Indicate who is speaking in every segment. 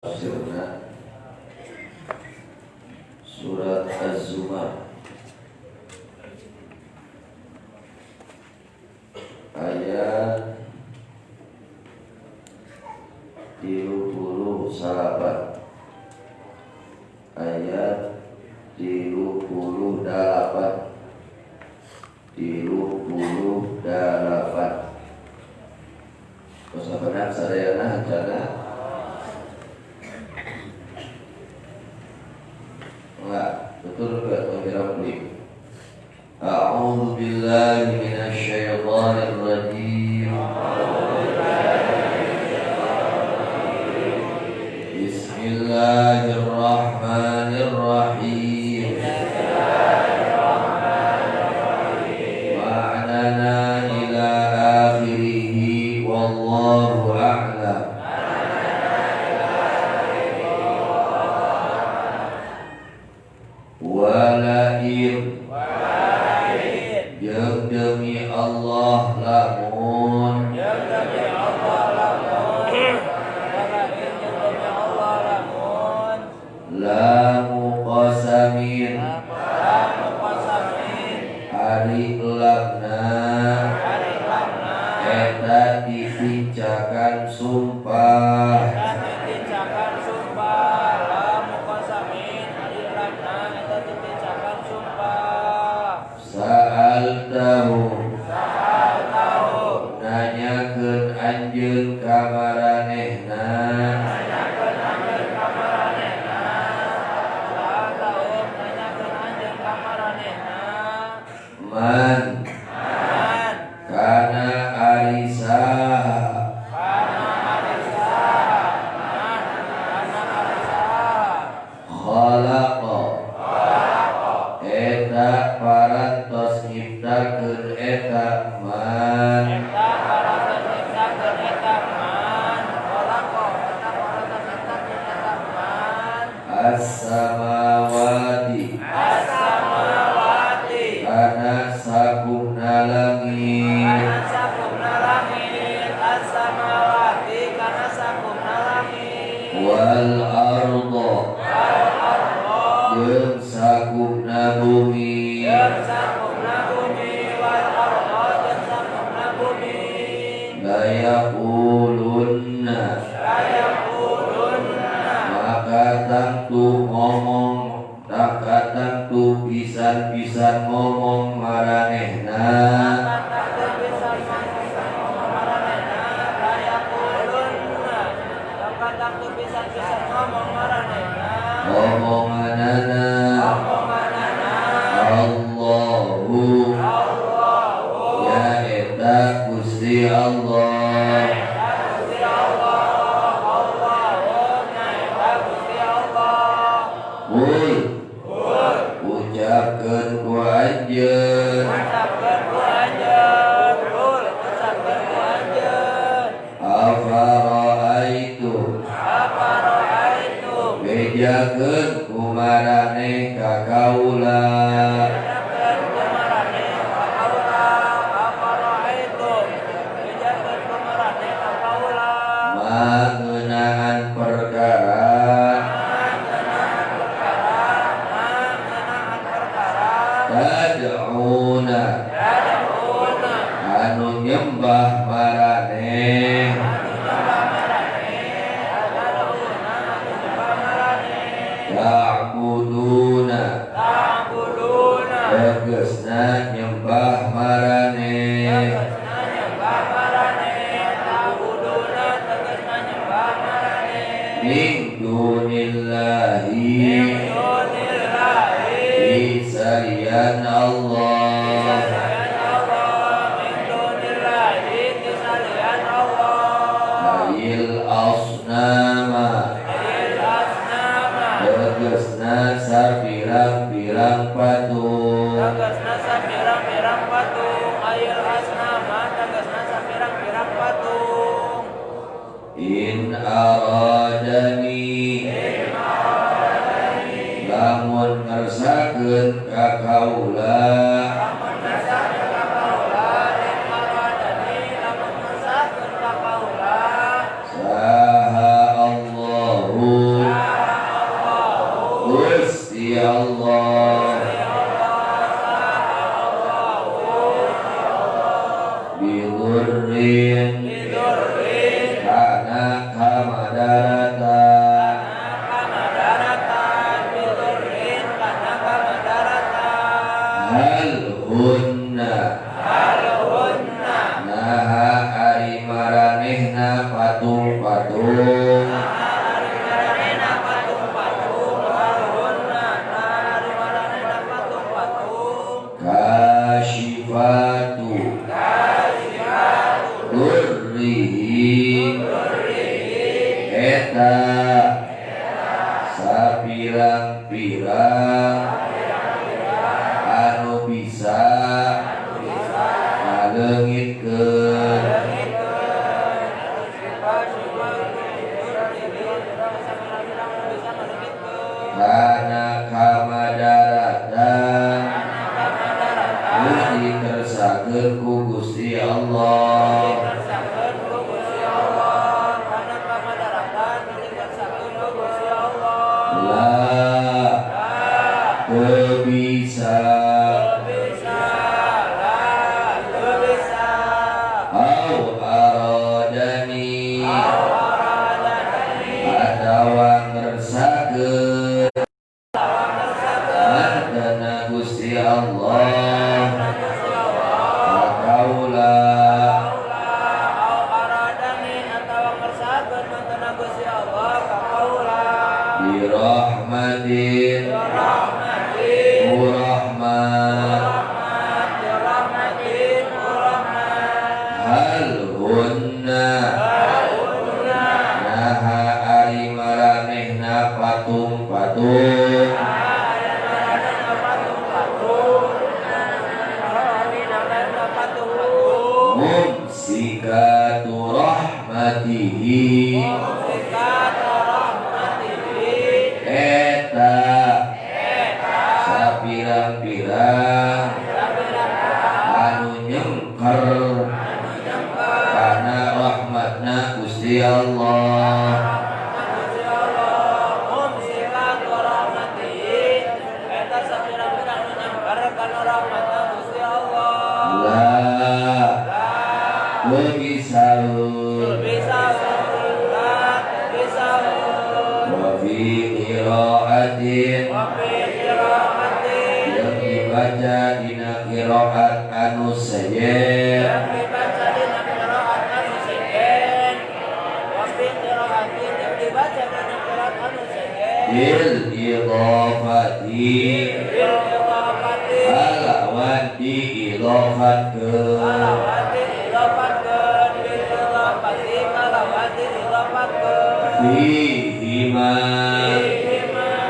Speaker 1: Tafsirna Surat Az-Zumar ayat 38 ayat 38 Kosabenan sadayana hajana betul enggak mengira beli. A'udzu billahi minasy syaithanir rajim. Bismillahirrahmanirrahim. Ma'nana ila akhirih wallahu a'lam. Walain yang demi Allah lamun lamu qasamin ari lakna eta ditincakan sumpah nanyakeun anjeun ka maranehna man kana arisa khalaqa eta parantos nyiptakeun eta man as-samawati kana sakumna langit wal arda jeung sakumna bumi la yaqulunna maka tangtu ngomong tangtu pisan-pisan ngomong maranehna ngomonganana Allahu ya eta Gusti Allah ucapkeun ku anjeun afara'aitum bejakeun ku maraneh ka kaula mengenaan perkara tad'una anu nyembah maraneh ta'buduna tegasna nyembah maraneh min dunillahi salian Allah ayil asnama tegasna sapirang-pirang patung in aradani lamun ngersakeun ka kaula Allah bidurrin kana kamadaratan hal hunna naha ari maranehna patung-patung kasyifatu durrihi eta sapirang-pirang anu bisa ngaleungitkeun kana kamadaratan geus dikersakeun ku Gusti Allah teu bisa au aradani atawa ngersakeun mantena Gusti Allah kaula birahmatin hal hunna naha ari maranehna patung-patung mumsikatu rahmatihi eta sapirang-pirang anu nyengker kana rahmatna Gusti Allah wa fi qiraatin yang dibaca dina qiraat anu sajen bil idhafati alawan diidhafatkeun fihima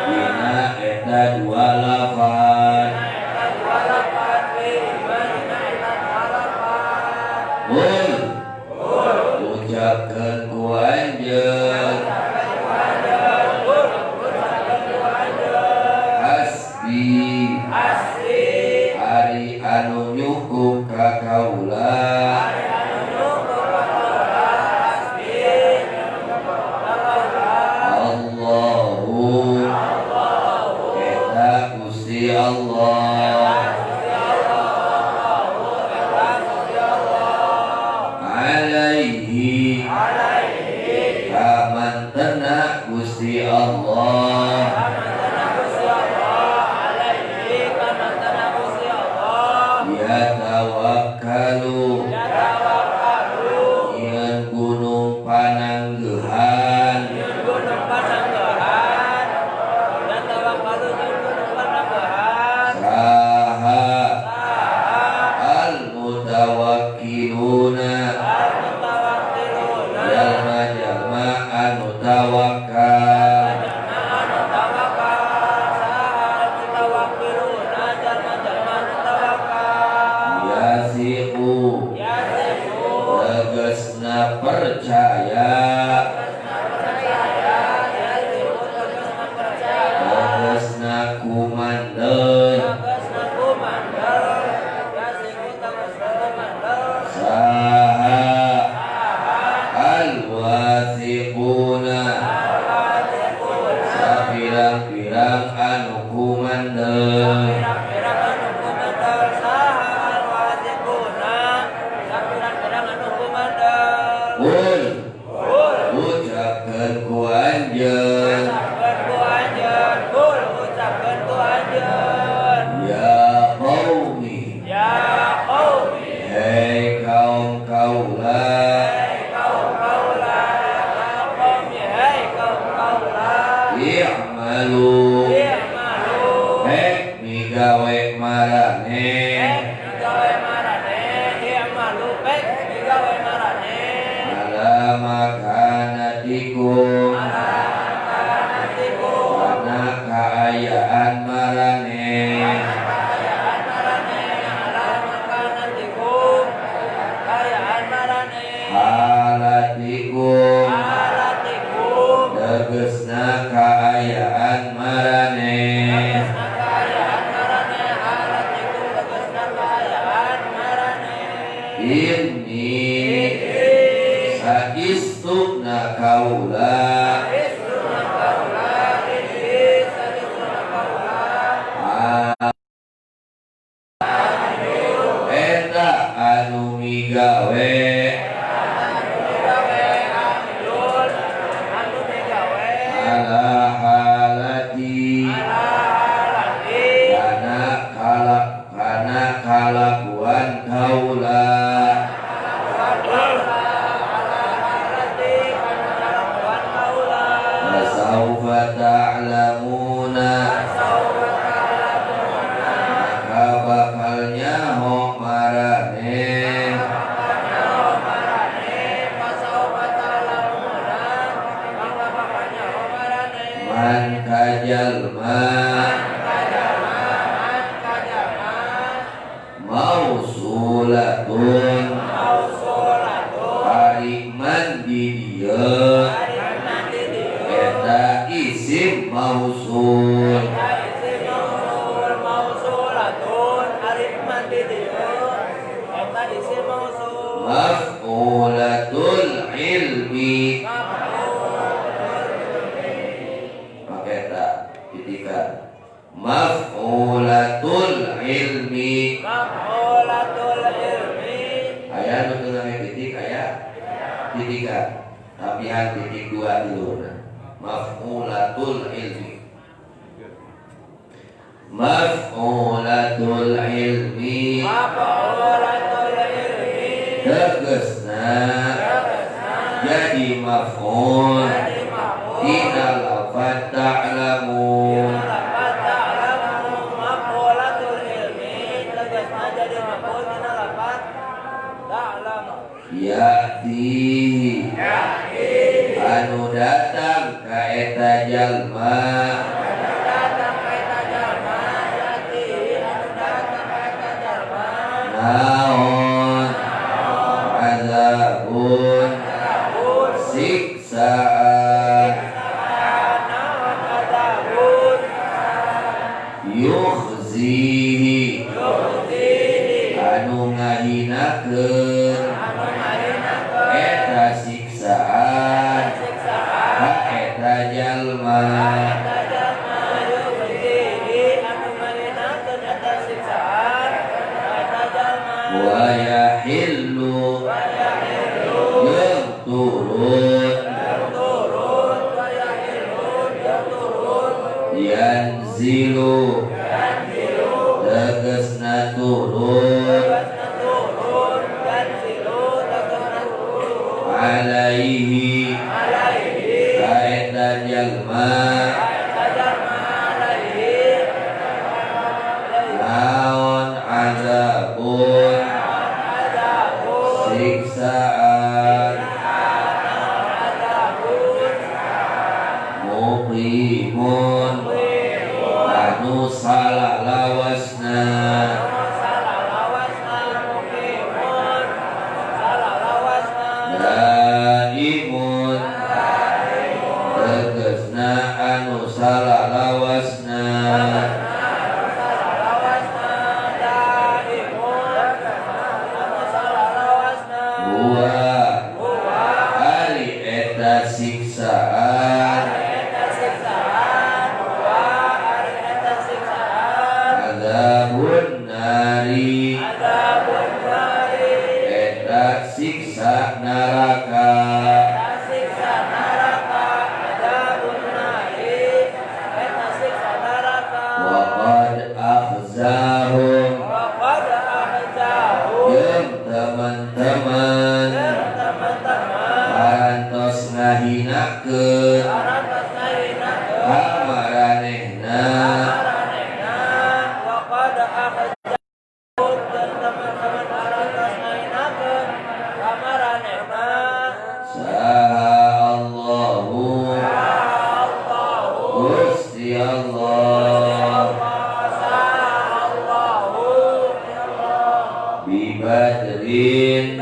Speaker 1: dina eta dua lafaz ucapkeun ku anjeun hasbi ari anu nyukup ka kaula Allahu eta Gusti Allah alaihi kamantena Gusti Allah yatawakkalu yang gunung pananggehan saha al mutawakkiluna jalma-jalma anu tawakkal yasiku tegasna percaya tegasna kumandel saha al wasiquna anjeun ya qaumi hei kaum kaula i'malu hek migawe marane ala makanatikum karena keayaan marane halatikum tegesna keayaan marane ini saistuna kaula eta anu migawe ala halati kana kalakuan kaula fasaufa ta'lamuna maka bakalnya ho marane man kajalma mausulatun ari man di dieu eta isim mausul maf'ulatul ilmi pakai tak titikan maf'ulatul ilmi aya nu teu ngage titik aya titikan tapihan titik dua di luhurna maf'ulatul ilmi maf'ulatul ilmi tegesna jadi maf'ul tina lafaz ta'lamun ya'ti anu datang ka eta jalma naon azabun siksaan yukhzihi anu ngahinakeun eta siksaan ka eta jalma wa yahillu jeung turun yanzilu tegesna turun alaihi ka eta jalma naon azabun siksaan muqimun anu salalawasna daimun tegesna anu salalawasna ari eta siksaan azabun nari eta siksa neraka Kamaranehna
Speaker 2: Waqad akhajud dan teman-teman arantos ngainakeun kamaranehna
Speaker 1: Saha Allahu Gusti Allah Bibadrin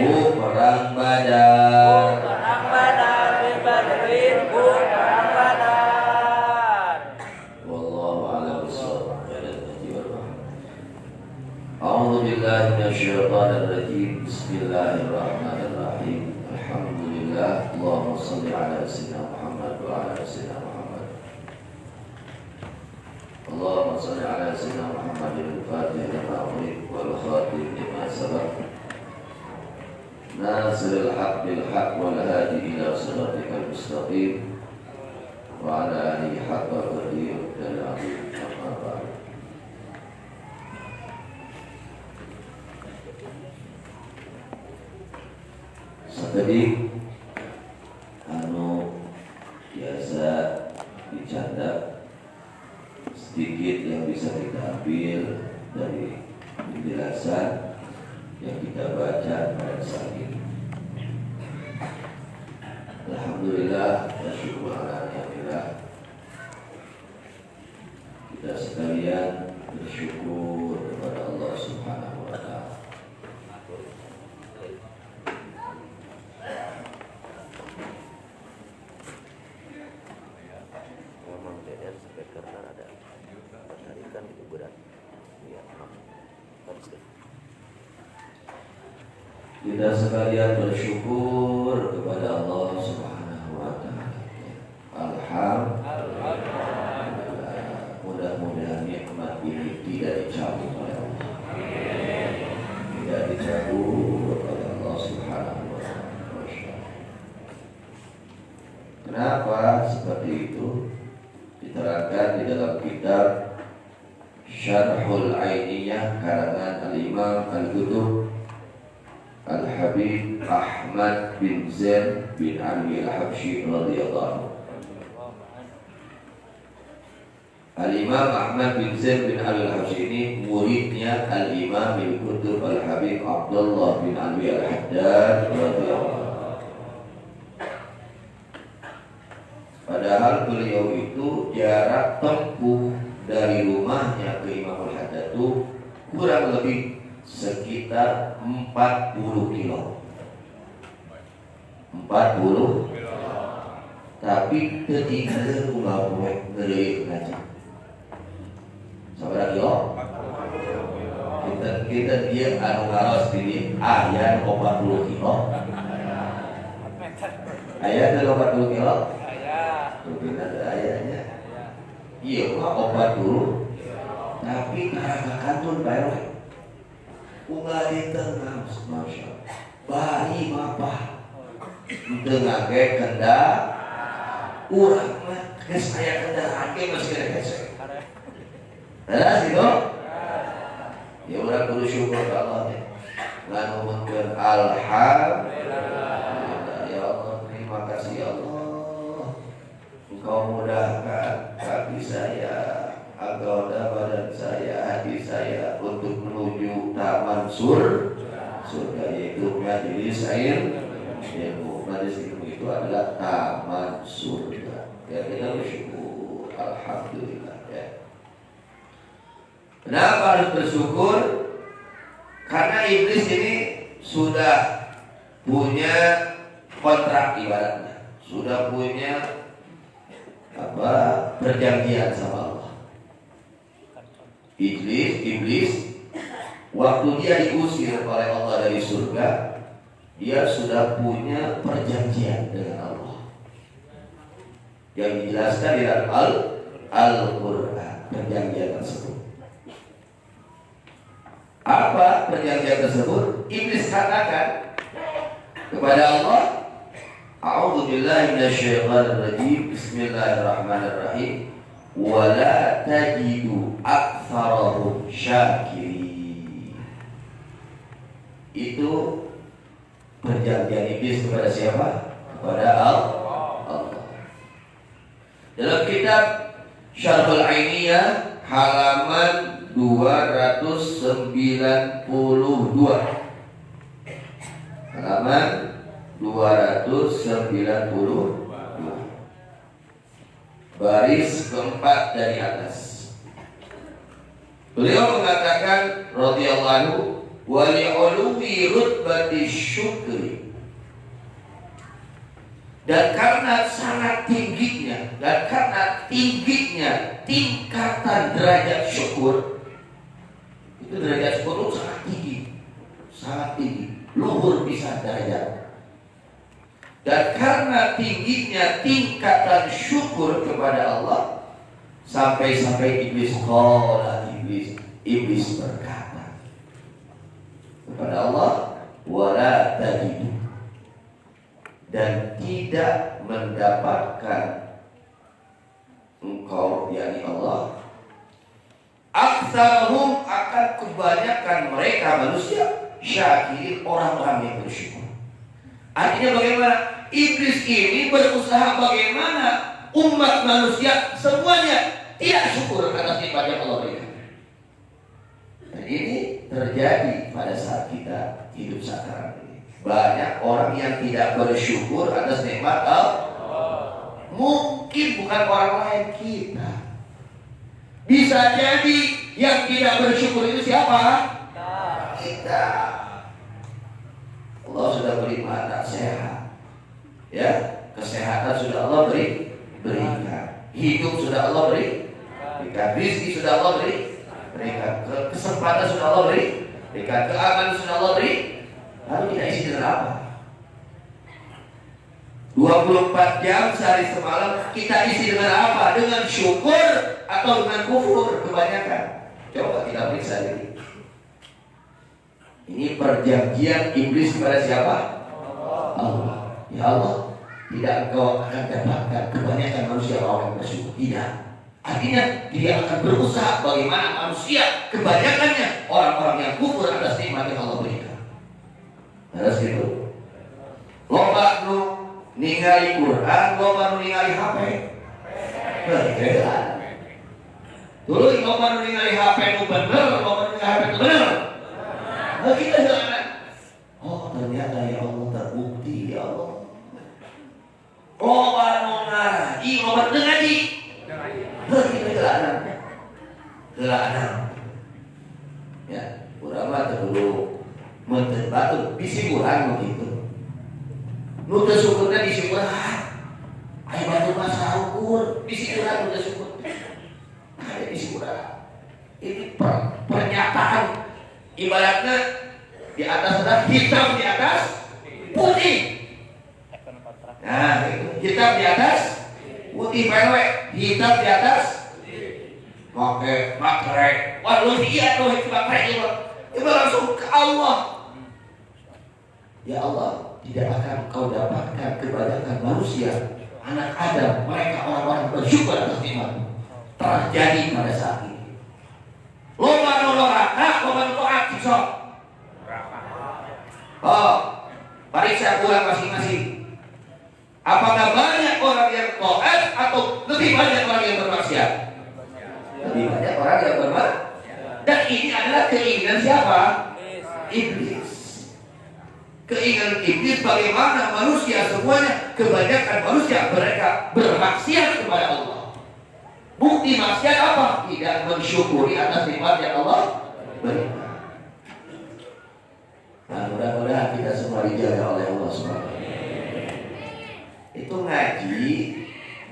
Speaker 1: Bu perang Badar Wallahu a'lam bishawab. A'udzu billahi minasyaitonir rajim. Bismillahirrahmanirrahim. Alhamdulillah. Allahumma shalli ala sayyidina Muhammad wa ala sayyidina Muhammad. Allahumma shalli ala sayyidina Muhammadin al-Fatih lima ughliq wal khatim lima sabaq. Nasiril haqq bil haqq wal hadi ila siratikal mustaqim. Wa ala alihi haqqa qadrihi dan azim amma ba'd. Tadi biasa dicanda sedikit yang bisa kita ambil dari penjelasan yang kita baca pada saat ini. Alhamdulillah wa syukur alhamdulillah. Kita sekalian bersyukur kepada Allah Subhanahu wa taala. Kita sekalian bersyukur kepada Allah Subhanahu wa taala. Alhamdulillah. Mudah-mudahan nikmat ini tidak dicabut oleh Allah. Tidak dicabut oleh Allah Subhanahu wa taala. Kenapa seperti itu? Diterangkan di dalam kitab Syarhul Ainiyah karangan Al-Imam Al-Qutub Al-Habib Ahmad bin Zain bin Ali Al-Habsyi radhiyallahu anhu. Al-Imam Ahmad bin Zain bin Ali Al-Habsyi ini muridnya Al-Imam Al-Qutub Al-Habib Abdullah bin Ali Al-Haddad radhiyallahu anhu. Padahal beliau itu jarak tempuh dari rumahnya ke Imam Al-Haddad itu kurang lebih sekitar 40 kilo. 40 tapi ketika ulah buat ngeri ngaji. Sabar kilo. Kita dia anu ngaros di aya 40 kilo. Aya 40 kilo. Mungkin ada ayahnya. Iya, obat dulu. Tapi karena kantun bayar. Ulah di tengah, masya Allah. Bari apa? Tengah ke kendak. Urang mah, kes aya kendaraan ke masih ada kesek. Ada situ? Ya urang kudu syukur ke Allah ya. Nganu mungkin alhamdulillah. Ya Allah, terima kasih ya Allah. Engkau mudahkan kaki saya, agoda badan saya, hati saya untuk menuju taman surga, yaitu majelis ilmu. Majelis ilmu itu adalah taman surga. Ya kita bersyukur, alhamdulillah ya. Kenapa harus bersyukur? Karena iblis ini sudah punya kontrak ibaratnya, sudah punya perjanjian sama Allah. Iblis waktu dia diusir oleh Allah dari surga, dia sudah punya perjanjian dengan Allah yang dijelaskan di dalam Al-Quran. Perjanjian tersebut apa? Perjanjian tersebut iblis katakan kepada Allah, A'udzu billahi minasyaitonir rajim. Bismillahirrahmanirrahim. Wa la tajidu aktsarahum syakirin. Itu perjanjian iblis kepada siapa? Kepada Allah. Dalam kitab Syarhul Ainiyah halaman 292. Halaman 292. Baris keempat dari atas. Beliau mengatakan radhiyallahu anhu wa li'uluwi rutbati syukri. Dan karena sangat tingginya tingkatan derajat syukur, itu derajat syukur itu sangat tinggi, luhur bisa derajat. Dan karena tingginya tingkatan syukur kepada Allah, sampai-sampai iblis berkata kepada Allah, wala tajidu, dan tidak mendapatkan engkau, yakni Allah, aktsarhum, akan kebanyakan mereka manusia, syakirin, orang-orang yang bersyukur. Artinya bagaimana? Iblis ini berusaha bagaimana umat manusia semuanya tidak syukur atas nikmat yang Allah berikan. Dan ini terjadi pada saat kita hidup sekarang ini. Banyak orang yang tidak bersyukur atas nikmat Allah. Mungkin bukan orang lain, kita. Bisa jadi yang tidak bersyukur itu siapa? Kita. Allah sudah beri mata sehat, ya, kesehatan sudah Allah berikan, hidup sudah Allah berikan, rezeki sudah Allah berikan, kesempatan sudah Allah berikan, keamanan sudah Allah berikan. Lalu kita isi dengan apa? 24 jam sehari semalam kita isi dengan apa? Dengan syukur atau dengan kufur kebanyakan? Coba kita periksa ini. Ini perjanjian iblis kepada siapa? Allah. Ya Allah, tidak engkau akan dapatkan kebanyakan manusia orang yang bersyukur. Tidak. Artinya dia akan berusaha bagaimana manusia kebanyakannya orang-orang yang kufur atas nikmat yang Allah berikan. Terus gitu. Loba nu ningali Quran, loba nu ningali HP. Berbeda. Dulu loba nu ningali HP nu bener, loba nu ningali HP nu bener. Nah, kita jangan. Oh, ternyata ya Allah terbukti, ya Allah. Loba nu ngaji, loba teu ngaji. Kita gelanang. Ya, urang mah dulu meuteun batu bisi urang begitu. Nu teu syukurna bisi urang. Aya batu mah saukur, bisi urang nu teu syukur. Aya bisi urang. Ini pernyataan ibaratnya di atas ada hitam di atas putih. Nah, hitam di atas putih pewe, hitam di atas makrek. Wah, lu iya tuh itu makrek itu. Itu langsung ke Allah. Ya Allah, tidak akan kau dapatkan kebanyakan manusia, anak Adam, mereka orang-orang bersyukur atas nikmat terjadi pada saat ini. Loba noloraka, loba nolorak kisah. Oh, periksa ulang masing-masing. Apakah banyak orang yang taat atau lebih banyak orang yang bermaksiat? Lebih banyak orang yang bermaksiat. Dan ini adalah keinginan siapa? Iblis. Keinginan iblis bagaimana manusia semuanya, kebanyakan manusia mereka bermaksiat kepada Allah. Bukti maksiat apa? Tidak mensyukuri atas nikmat yang Allah berikan. Nah, mudah-mudahan kita semua dijaga oleh Allah SWT. Itu ngaji,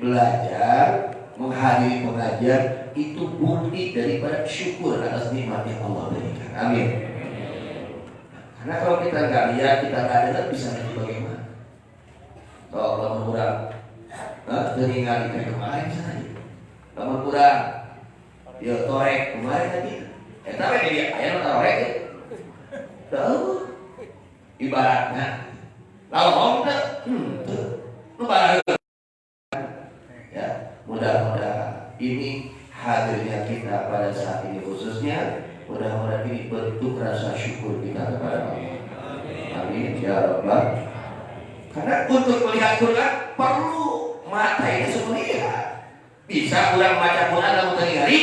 Speaker 1: belajar, menghadiri pengajian itu bukti daripada syukur atas nikmat yang Allah berikan. Amin. Karena kalau kita nggak lihat, kita nggak dengar, bisa nanti bagaimana? Kalau kurang, telinga kita kemarin saja. Kalau kurang, dia torek kemarin tadi. Tapi dia ayam torek ya. Tahu? Ibaratnya, lalu ya, mudah-mudahan ini hadirnya kita pada saat ini khususnya, mudah-mudahan ini bentuk rasa syukur kita kepada Allah. Amin ya Rabbal. Karena untuk melihat Quran perlu mata ini semua lihat. Bisa kurang baca Quran dalam tadi hari?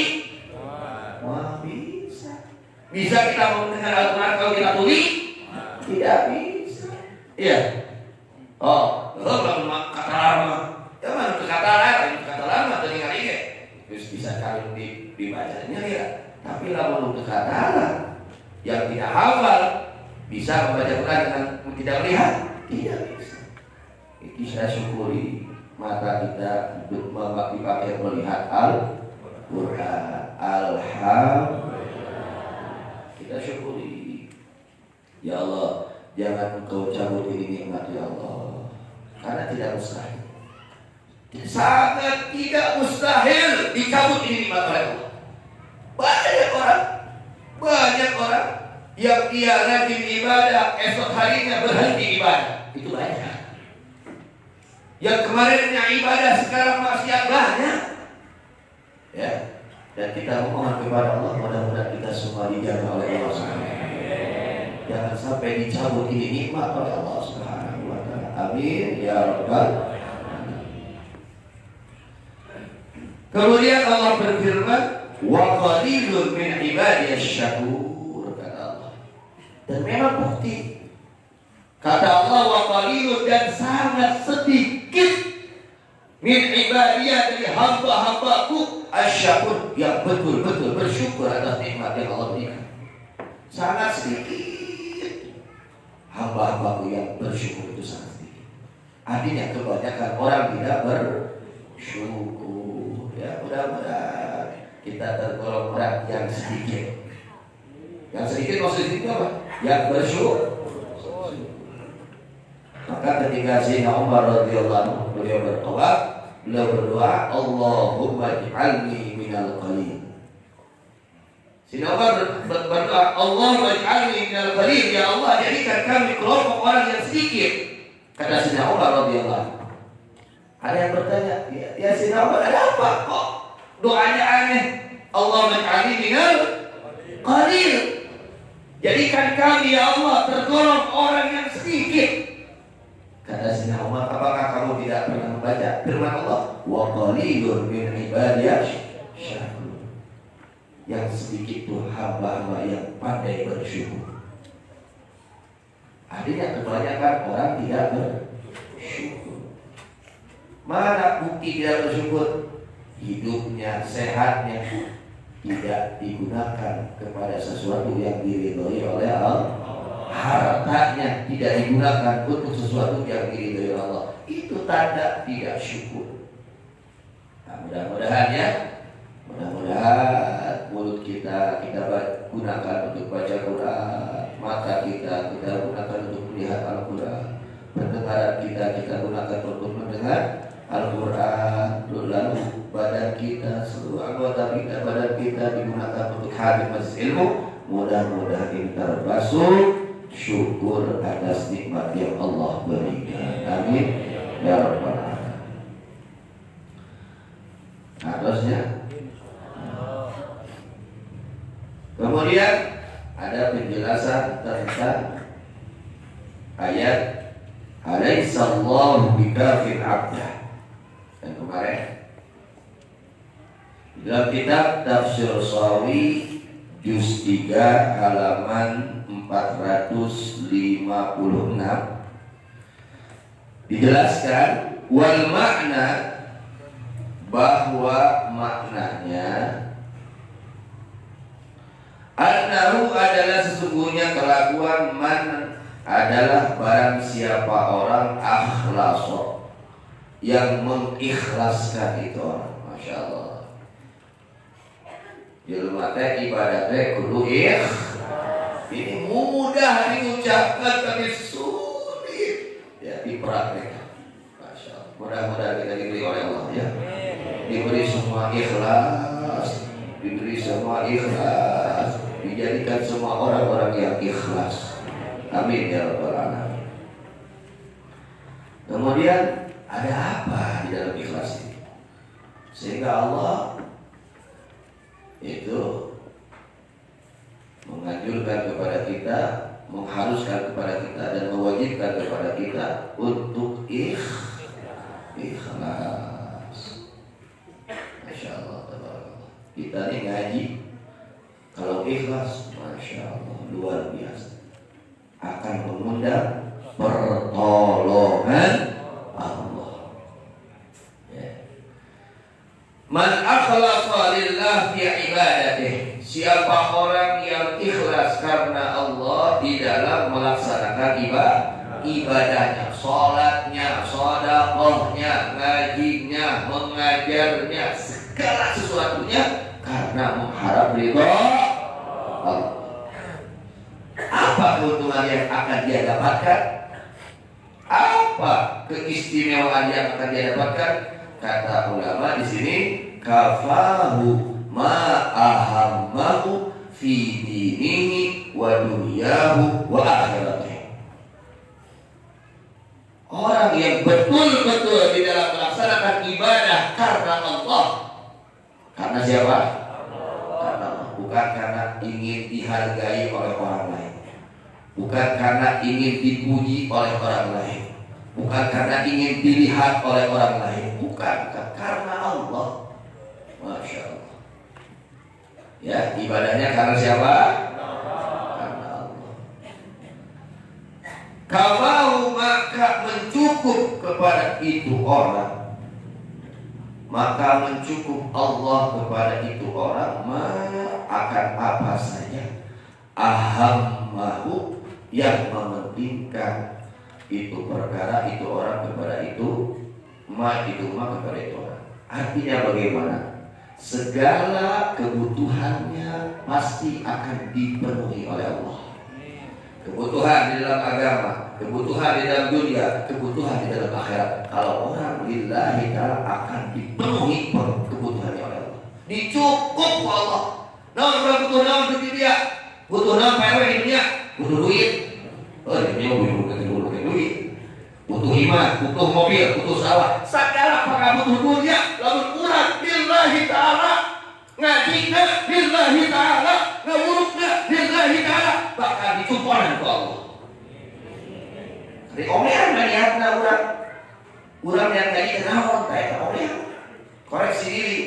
Speaker 1: Wah, bisa. Bisa kita mendengar Al-Quran kalau kita tulis? Tidak bisa. Iya. Oh, kalau kata lama, ya mana kata lama tadi hari ini. Terus bisa kalau dibacanya ya. Tapi kalau kata yang tidak hafal bisa membaca Quran dengan tidak melihat? Tidak bisa. Itu saya syukuri mata kita dipakai melihat Al-Quran. Alhamdulillah. Kita syukuri. Ya Allah, jangan Engkau cabut ini nikmat ya Allah. Karena tidak mustahil. Sangat tidak mustahil dicabut ini nikmat oleh Allah. Banyak orang yang dia rajin ibadah, esok harinya berhenti ibadah. Itu banyak. Yang kemarinnya ibadah sekarang maksiat banyak. Ya. Dan kita mohon kepada Allah, mudah-mudahan kita semua dijaga oleh Allah Subhanahu. Jangan sampai dicabut ini nikmat oleh Allah Subhanahu wa taala. Amin ya rabbal alamin. Kemudian Allah berfirman, wa qalilun min ibadiyasy syakur, kata Allah. Dan memang bukti. Kata Allah, wa qalilun, dan sangat sedikit min ibadiyah, dari hamba-hambaku asyakur, yang betul-betul bersyukur atas nikmat yang Allah berikan. Sangat sedikit hamba-hambaku yang bersyukur, itu sangat sedikit. Artinya kebanyakan orang tidak bersyukur. Ya, mudah-mudahan kita tergolong orang yang sedikit. Yang sedikit maksudnya itu apa? Yang bersyukur. Maka ketika Sayyidina Umar radhiyallahu anhu beliau berdoa, Allahumma ij'alni minal qalil. Sayyidina Umar berdoa, Allahumma ij'alni minal qalil, ya Allah jadikan kami kelompok orang yang sedikit. Kata Sayyidina Umar radhiyallahu anhu. Ada yang bertanya, ya Sayyidina Umar, ada apa kok doanya aneh? Allahumma ij'alni minal qalil. Jadikan kami ya Allah tergolong orang yang sedikit. Kata Sayyidina Umar, apakah kamu tidak pernah membaca firman Allah, wa qalilun min ibadiyasy syakur. Yang sedikit itu hamba-hamba yang pandai bersyukur. Artinya kebanyakan orang tidak bersyukur. Mana bukti tidak bersyukur? Hidupnya, sehatnya tidak digunakan kepada sesuatu yang diridhoi oleh Allah. Hartanya tidak digunakan untuk sesuatu yang diridhoi Allah. Itu tanda tidak syukur. Nah, mudah-mudahan ya, mudah-mudahan mulut kita gunakan untuk baca Quran, mata kita gunakan untuk melihat Al-Quran, pendengaran kita gunakan untuk mendengar Al-Quran, lalu badan kita, seluruh anggota kita, badan kita digunakan untuk hadir majelis ilmu. Mudah-mudahan ini terbasuh syukur atas nikmat yang Allah berikan. Amin ya rabbal alamin. Atasnya. Kemudian ada penjelasan tentang ayat Alaysallahu bikafin abdah. Yang kemarin dalam kitab Tafsir Shawi juz 3 halaman 456 dijelaskan wal makna, bahwa maknanya annahu adalah sesungguhnya kelakuan man adalah barang siapa orang akhlasa, yang mengikhlaskan itu orang. Masya Allah. Jelma teh ibadah teh kudu ini mudah diucapkan tapi sulit ya dipraktekkan. Masya Allah. Mudah-mudahan kita diberi oleh Allah ya. Diberi semua ikhlas, diberi semua ikhlas, dijadikan semua orang-orang yang ikhlas. Amin ya rabbal alamin. Kemudian ada apa di dalam ikhlas ini? Sehingga Allah itu menganjurkan kepada kita, mengharuskan kepada kita, dan mewajibkan kepada kita untuk ikhlas. Kita nih ngaji, kalau ikhlas, masya Allah luar biasa, akan mengundang pertolongan Allah. Ya. Man akhlasa lillah fi ibadatih, siapa orang yang ikhlas karena Allah di dalam melaksanakan ibadahnya, sholatnya, sedekahnya, ngajinya, mengajarnya, segala sesuatunya karena mengharap ridho Allah. Apa keuntungan yang akan dia dapatkan? Apa keistimewaan yang akan dia dapatkan? Kata ulama di sini, kafahu ma ahammahu fi dinihi wa dunyahu wa akhiratihi. Orang yang betul-betul di dalam melaksanakan ibadah karena Allah. Karena siapa? Karena Allah. Bukan karena ingin dihargai oleh orang lain, bukan karena ingin dipuji oleh orang lain, bukan karena ingin dilihat oleh orang lain, bukan, karena Allah. Masya Allah. Ya, ibadahnya karena siapa? Karena Allah. Kalau maka mencukup kepada itu orang, maka mencukup Allah kepada itu orang, akan apa saja ahammahu, yang mementingkan itu perkara, itu orang kepada itu kepada itu orang. Artinya bagaimana? Segala kebutuhannya pasti akan dipenuhi oleh Allah. Kebutuhan di dalam agama, kebutuhan di dalam dunia, kebutuhan di dalam akhirat. Kalau orang lillahi ta'ala akan dipenuhi kebutuhannya oleh Allah. Dicukup Allah. Nah, orang butuh naon di dia? Butuh naon PW di dunia? Butuh duit. Oh, ini butuh duit. Butuh iman, butuh mobil, butuh sawah. Segala apakah butuh dunia? Lalu urang lillahi ta'ala, ngajina lillahi ta'ala, ngawurukna lillahi ta'ala, bakal dicukupan ke Allah. Jadi omean maniatna urang yang tadi kenaon, kayak omean. Koreksi diri.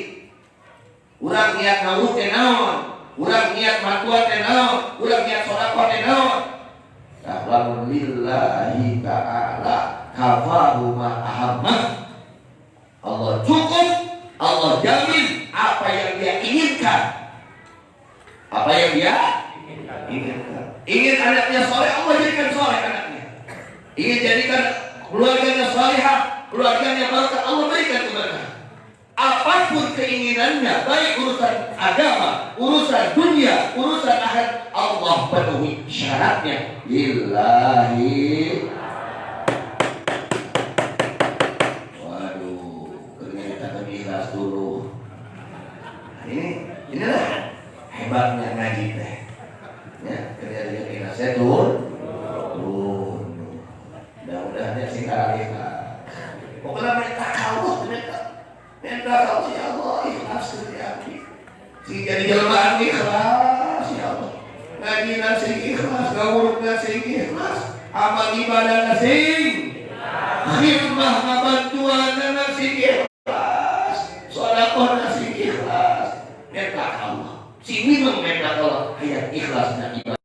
Speaker 1: Urang niat ngawuruk teh naon, urang niat mantuan teh naon, urang niat sedekah teh naon. Lalu lillahi ta'ala kafahu ma ahammah. Allah cukup, Allah jamin apa yang dia inginkan. Apa yang dia inginkan. Ingin anaknya soleh, Allah jadikan soleh anaknya. Ingin jadikan keluarganya salihah, keluarganya barakah, Allah berikan keberkahan. Apapun keinginannya, baik urusan agama, urusan dunia, urusan akhirat, Allah penuhi syaratnya. Lillahi. Waduh, kita ikhlas dulu. Inilah hebatnya ngaji teh. Ya, kerja dengan ikhlasnya turun. Mudah-mudahan sih ikhlas. Pokoknya minta kalau ya Allah ikhlas kerja. Sing jadi jelmaan ikhlas ya Allah. Ngaji nasi ikhlas, ngawuruk nasi ikhlas, amal ibadah nasi, khidmah ngabantuan nasi ikhlas, sedekah nasi ikhlas. Minta Allah. Si minum minta Allah hayat ikhlas dan ibadah.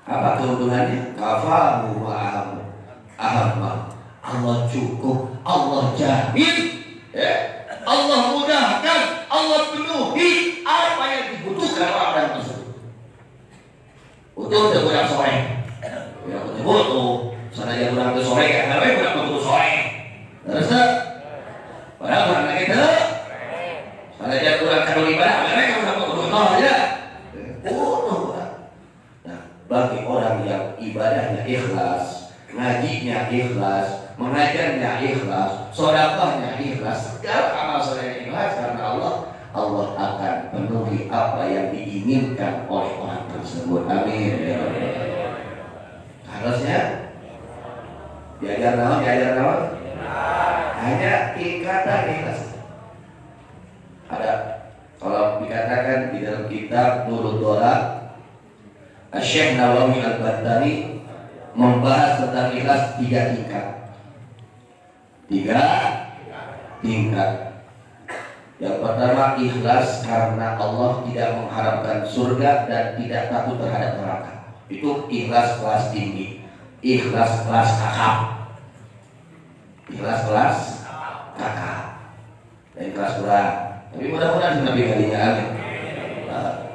Speaker 1: Apa keuntungannya? Kafahu wa ahamma. Allah cukup, Allah jamin, ya. Allah mudahkan, Allah penuhi apa yang dibutuhkan orang tersebut. Butuh udah kurang sore, ya butuh. Sana dia kurang sore, kan? Tapi kurang butuh sore. Terus, padahal kurang itu. Sana dia kurang kadul ibadah, mereka kurang butuh aja. Butuh. Nah, bagi orang yang ibadahnya ikhlas, ngajinya ikhlas, mengajarnya ikhlas, sedekahnya ikhlas, segala amal soleh ikhlas karena Allah akan penuhi apa yang diinginkan oleh orang tersebut. Amin. Harusnya diajar naon? Hanya tingkatan ikhlas. Ada kalau dikatakan di dalam kitab Nurul Dola, Syekh Nawawi Al-Badani membahas tentang ikhlas 3 tingkat. Yang pertama, ikhlas karena Allah tidak mengharapkan surga dan tidak takut terhadap neraka. Itu ikhlas kelas tinggi. Ikhlas kelas kakap. Ikhlas kelas kakap. Dan ikhlas kurang. Tapi mudah-mudahan Nabi kalinya amin.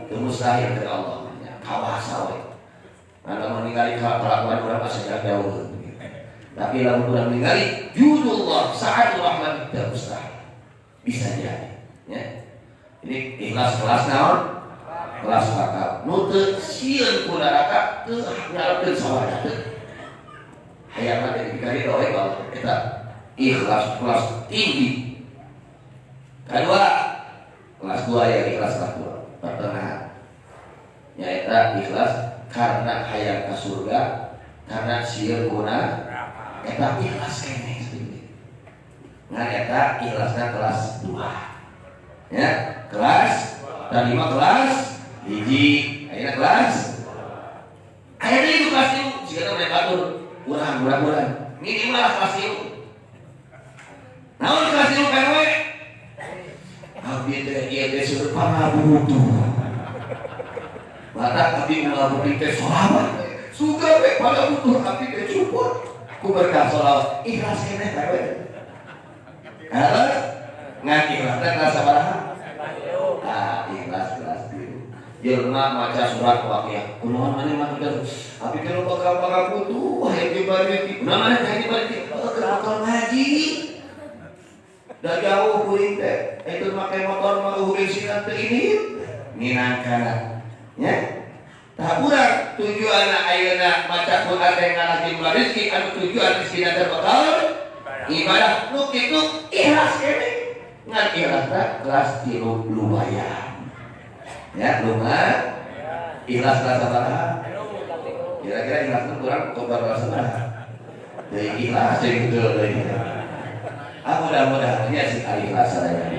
Speaker 1: Itu mustahil dari Allah. Kawasa we. Kalau meninggali kelakuan orang masih jauh. Tapi kalau orang meninggali judullah sa'atul rahman tidak mustahil. Bisa jadi. Ya. Ini ikhlas kelas naon? Kelas kakak. Nute sieun ku neraka teu ngarepkeun sawada teu. Hayang mah dikali doe kalau kita ikhlas kelas tinggi. Kedua, kelas 2 ya ikhlas kelas 2. Pertengahan. Nyaeta ikhlas karena hayang ka surga, karena sieun guna eta ikhlas keneh. Nah eta ikhlasna kelas 2. Ya, kelas tadi mah kelas hiji, ayeuna kelas ayeuna itu kelas 3 jika kita batur kurang minimal kelas 3. Naon kelas 3 kan we? Abdi teh ieu teh seueur pangabutuh. Batak abdi ngabudi teh sholawat. Suga we pangabutuh abdi teh cukup. Ku berkah sholawat ikhlas keneh we. Halo? Ngan ikhlas teh kelas sabaraha? Ikhlas kelas 3. Jelema maca surat Waqiah. Kunaon maneh mah kitu? Abi teh loba ka butuh hayang dibari. Kunaon maneh hayang dibari? Kalau ngaji. Da jauh kuring teh. Itu make motor mah bensinan teh ini. Minangkana. Ya. Tah urang tujuanna ayeuna maca Quran teh ngaraji rezeki anu tujuan rezekina teh bakal ibadah nu kitu ikhlas keneh. Ngan ikhlasna kelas 3 lumayan. Ya, lumayan. Ikhlas kelas sabaraha? Kira-kira ikhlasna kurang coba kelas sabaraha? Deui ikhlas deui betul deui. Mudah-mudahan ya si ikhlas sadaya.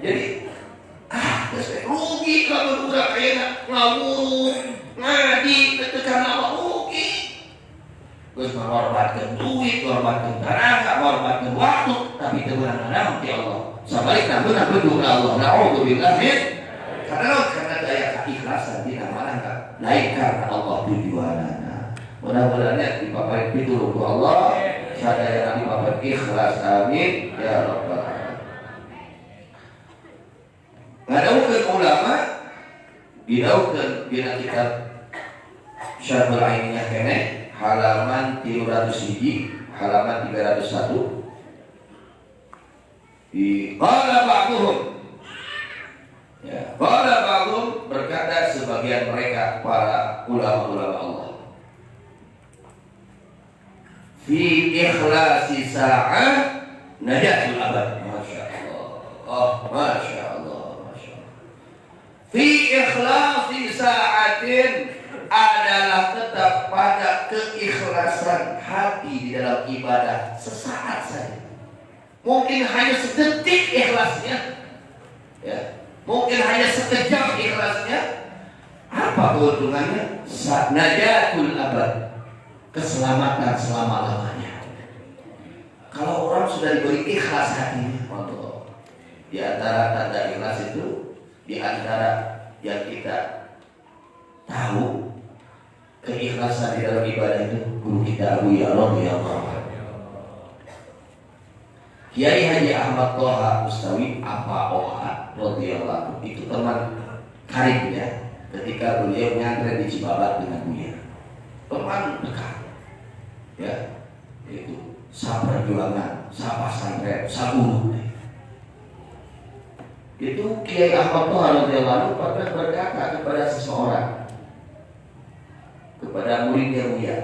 Speaker 1: Jadi geus rugi lamun urang ayeuna ngawur, ngaji teu kana apa rugi. Geus ngorbankeun duit, ngorbankeun tenaga, ngorbankeun waktu, tapi teu beunang ti Allah. Sabalikna beunang beunang Allah. Na'udzubillah min karena daya keikhlasan di mana lain karena Allah tujuanana. Mudah-mudahan dipaparin pitulung ku Allah sadaya dipaparin ikhlas amin ya rabbal alamin. Ngadaukeun ulama didaukeun dina kitab Syarhul Ainiyah keneh halaman 301 halaman 301 di qala ba'dhum ya qala ba'dhum berkata sebagian mereka para ulama-ulama Allah fi ikhlasi sa'ah najatul abad. Masya Allah, Masya Allah, Masya Allah. Fi ikhlasi sa'atin adalah tetap pada keikhlasan hati di dalam ibadah sesaat saja. Mungkin hanya sedetik ikhlasnya, ya. Mungkin hanya sekejap ikhlasnya. Apa keuntungannya? Najatul abad, keselamatan selama-lamanya. Kalau orang sudah diberi ikhlas hatinya, di antara tanda ikhlas itu, di antara yang kita tahu keikhlasan di dalam ibadah itu guru kita Abu Ya radhiyallahu anhu. Kiai Haji Ahmad Toha Mustawi Apa-Oha radhiyallahu anhu itu teman karibnya ketika beliau nyantren di Cibabat dengan Buya. Teman dekat, ya, itu saperjuangan, sapasantren, saguru. Itu Kiai Ahmad Toha radhiyallahu anhu pernah berkata kepada seseorang, kepada muridnya Buya.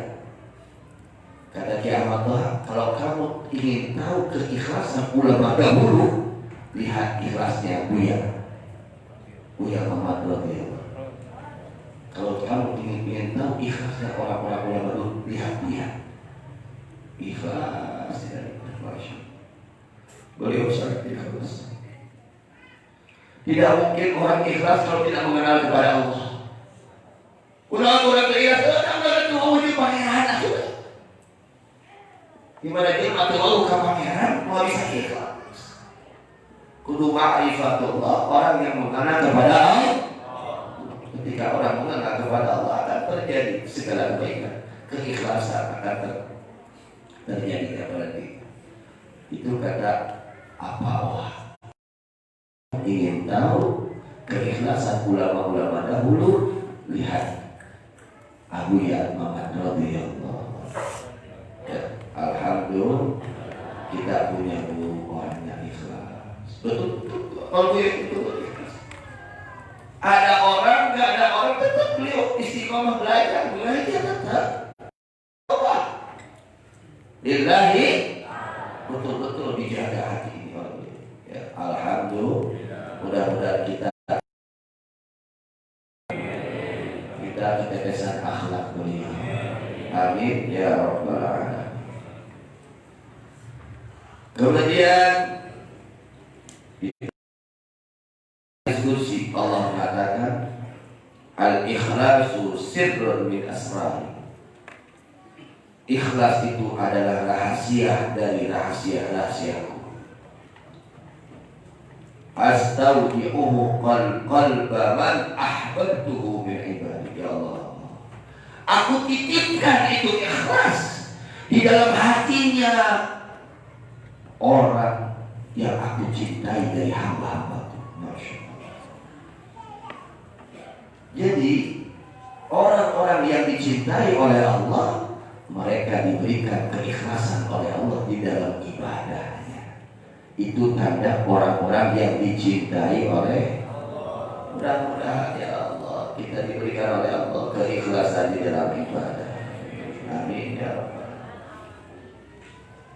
Speaker 1: Kata Kiai Ahmad Toha, kalau kamu ingin tahu keikhlasan ulama dahulu, lihat ikhlasnya Buya Muhammad radhiyallahu. Kalau kamu ingin tahu ikhlasnya orang-orang ulama dahulu, lihat dia. Ikhlas dari ikhlas. Beliau sangat ikhlas. Tidak mungkin orang ikhlas kalau tidak mengenal kepada Allah. Orang-orang ikhlas, orang-orang itu wujud pangeran. Gimana dia mati lalu ke pangeran, mau bisa ikhlas. Kudu ma'rifatullah, orang yang mengenal kepada Allah. Ketika orang mengenal kepada Allah akan terjadi segala kebaikan, keikhlasan akan terjadi kepada dia. Itu kata apa Allah. Ingin tahu keikhlasan ulama-ulama dahulu, lihat Abu Muhammad radhiyallahu. Ya, alhamdulillah kita punya guru orang yang ikhlas. Betul. Kalau itu ada orang, nggak ada orang, tetap beliau istiqomah belajar tetap. Apa? Lillahi, betul-betul dijaga hati ini. Ya, alhamdulillah. Mudah-mudahan kita ketegasan akhlak beliau. Amin ya rabbal alamin. Kemudian diskusi Allah mengatakan al-ikhlasu sirrun min asrar. Ikhlas itu adalah rahasia dari rahasia-rahasiaku. Astaudi'uhu qalba man ahbabtuhu min ibadi. Ya Allah, aku titipkan itu ikhlas di dalam hatinya orang yang aku cintai dari hamba-hambaku. Masya Allah. Jadi orang-orang yang dicintai oleh Allah, mereka diberikan keikhlasan oleh Allah di dalam ibadahnya. Itu tanda orang-orang yang dicintai oleh Allah. Mudah-mudahan ya Allah kita diberikan oleh Allah keikhlasan di dalam ibadah. Amin ya Rabbal.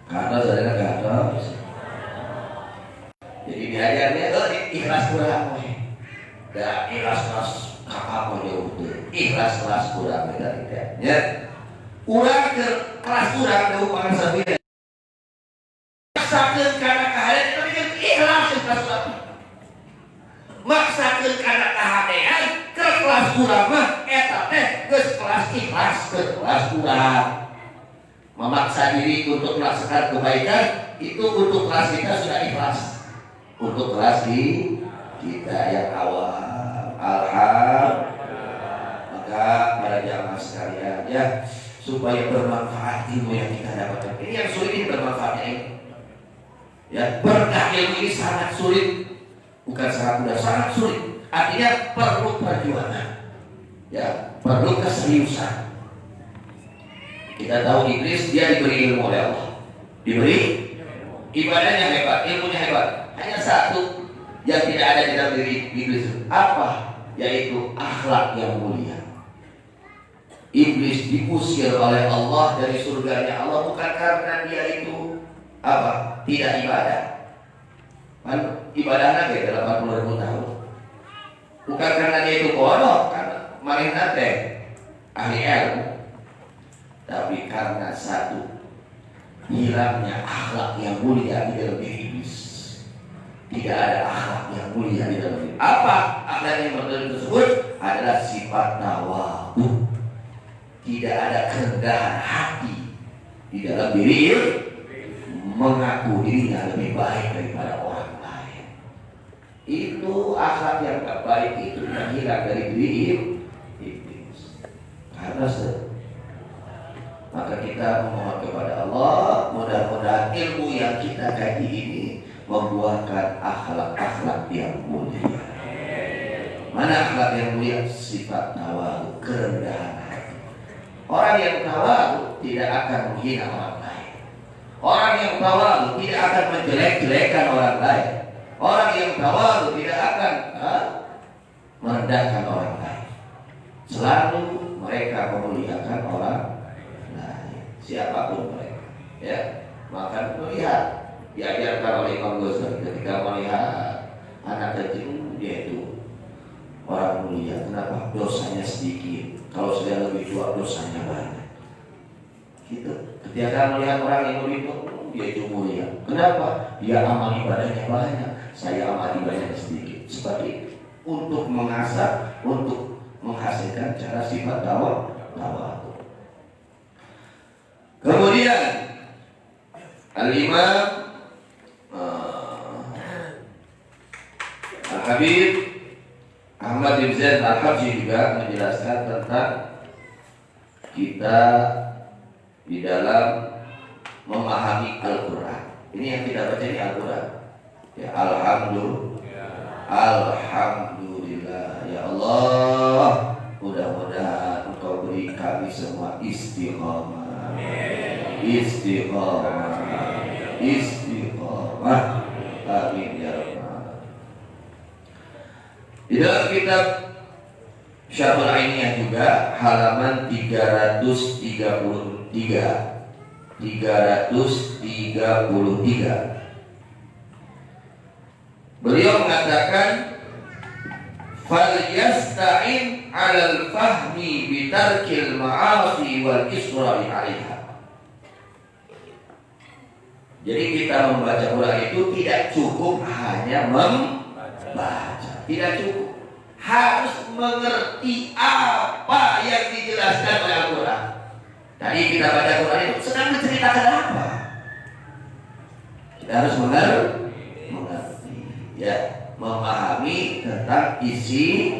Speaker 1: Karena saudara kata, jadi diajarnya ikhlas kurang, dah ikhlas kakak jauh tuh, ikhlas kelas kurang dari dia. Ya, urang ke kelas kurang jauh pangan sabila. Maksakeun kana kahadean tapi kan ikhlas kelas kurang. Maksakeun kana kahadean ke kelas kurang mah eta teh geus kelas ikhlas ke kelas kurang. Memaksa diri untuk melaksanakan kebaikan itu untuk kelas kita sudah ikhlas. Untuk kelas kita yang awal, alhamdulillah. Maka para jamaah sekalian ya, supaya bermanfaat ilmu yang kita dapatkan. Ini yang sulit ini bermanfaatnya ini. Ya, berkah ilmu ini sangat sulit, bukan sangat mudah, sangat sulit. Artinya perlu perjuangan, ya, perlu keseriusan. Kita tahu iblis dia diberi ilmu oleh Allah, diberi ibadahnya hebat, ilmunya hebat. Hanya satu yang tidak ada di dalam diri iblis, apa? Yaitu akhlak yang mulia. Iblis diusir oleh Allah dari surganya Allah bukan karena dia itu apa? Tidak ibadah. Kan ibadahnya kayak 80.000 tahun. Bukan karena dia itu bodoh, karena marinate teh ahli ilmu. Tapi karena satu, hilangnya akhlak yang mulia di dalam diri iblis. Tidak ada akhlak yang mulia di dalam diri. Apa akhlak yang mulia tersebut? Adalah sifat tawadhu. Tidak ada kerendahan hati di dalam diri, mengaku dirinya lebih baik daripada orang lain. Itu akhlak yang tak baik, itu yang hilang dari diri iblis. Karena maka kita memohon kepada Allah, mudah-mudahan ilmu yang kita kaji ini membuahkan akhlak-akhlak yang mulia. Mana akhlak yang mulia? Sifat tawadhu, kerendahan hati. Orang yang tawadhu tidak akan menghina orang lain. Orang yang tawadhu tidak akan menjelek-jelekan orang lain. Orang yang tawadhu tidak akan merendahkan orang lain. Selalu mereka memuliakan orang lain, siapapun mereka. Ya, maka melihat diajarkan oleh Imam Ghazali ketika melihat anak kecil, dia itu orang mulia. Kenapa? Dosanya sedikit. Kalau sudah lebih tua dosanya banyak. Gitu. Ketika melihat orang yang lebih tua, dia itu mulia. Kenapa? Dia amal ibadahnya banyak, saya amal ibadahnya sedikit. Seperti itu. Untuk mengasah, untuk menghasilkan cara sifat tawadhu. Kemudian Al-Imam Al-Habib Ahmad bin Zaid Al-Habsyi juga menjelaskan tentang kita di dalam memahami Al-Quran. Ini yang kita baca di Al-Quran. Ya, Alhamdulillah ya Allah, mudah-mudahan Engkau beri kami semua istiqamah. Istiqamah. Amin ya rabbal. Di dalam kitab Syarhul Ainiyah juga halaman 333. Beliau mengatakan falyasta'in 'alal fahmi bitarkil ma'asi wal israri 'alaiha. Jadi kita membaca Quran itu tidak cukup hanya membaca, tidak cukup. Harus mengerti apa yang dijelaskan oleh Al-Quran. Tadi kita baca Quran itu sedang menceritakan apa? Kita harus mengerti, ya, memahami tentang isi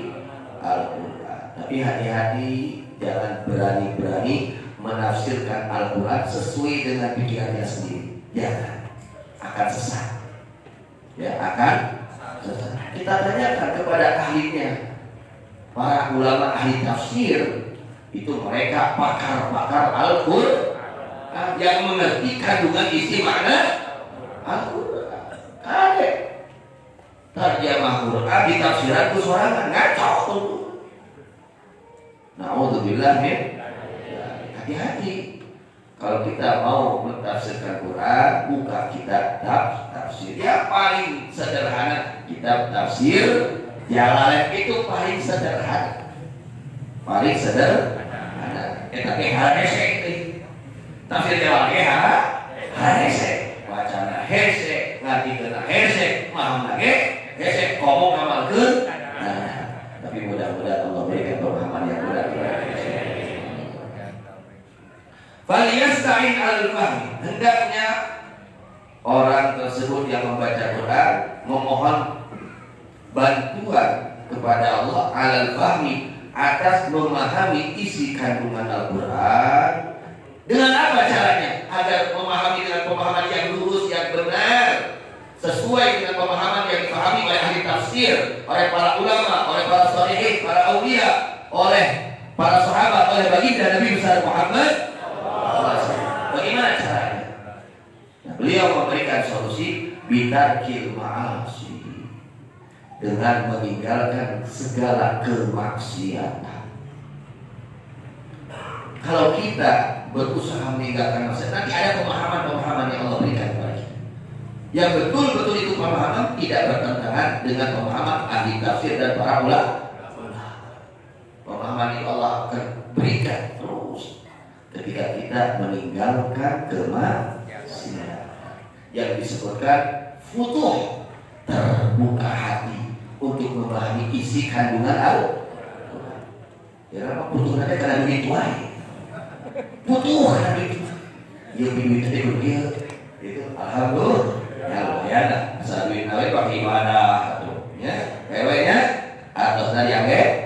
Speaker 1: Al-Quran. Tapi hati-hati, jangan berani-berani menafsirkan Al-Quran sesuai dengan pikirannya sendiri. Jangan, akan sesat. Ya, akan sesat. Kita tanyakan kepada ahlinya, para ulama ahli tafsir. Itu mereka pakar-pakar Al-Quran yang mengerti kandungan isi makna Al-Quran. Ada terjemah Quran di tafsiran sorangan ngaco tuh. Na'udzubillah min. Hati-hati kalau kita mau mentafsirkan Quran, buka kitab tafsir. Ya paling sederhana kitab tafsir Jalalain itu paling sederhana. Paling sederhana. Tapi harese itu tafsir Jalalain harese. Wacana hese, ngerti kena hese, paham lagi hese, ngomong ngamalkeun. Tapi mudah-mudahan Allah berikan pemahaman yang benar. Faliyasta'in al-fahmi, hendaknya orang tersebut yang membaca Quran memohon bantuan kepada Allah al-fahmi atas memahami isi kandungan Al-Quran. Dengan apa caranya? Agar memahami dengan pemahaman yang lurus, yang benar, sesuai dengan pemahaman yang dipahami oleh ahli tafsir, oleh para ulama, oleh para sholihin, para aulia, oleh para sahabat, oleh baginda Nabi besar Muhammad. Bagaimana caranya? Nah, beliau memberikan solusi bitarkil ma'asi, dengan meninggalkan segala kemaksiatan. Kalau kita berusaha meninggalkan maksiat, nanti ada pemahaman-pemahaman yang Allah berikan kepada kita, yang betul-betul itu pemahaman tidak bertentangan dengan pemahaman ahli tafsir dan para ulama. Pemahaman itu Allah akan berikan terus ketika kita meninggalkan kemaksiatan, yang disebutkan futuh, terbuka hati untuk memahami isi kandungan Al-Quran. Ya, apa futuh nanti karena duit wae. Futuh karena duit. Yang duit itu dia itu alhamdulillah ya nah, asal duit nawe pakai ibadah atuh ya. Wewenya atosna yang ibadah.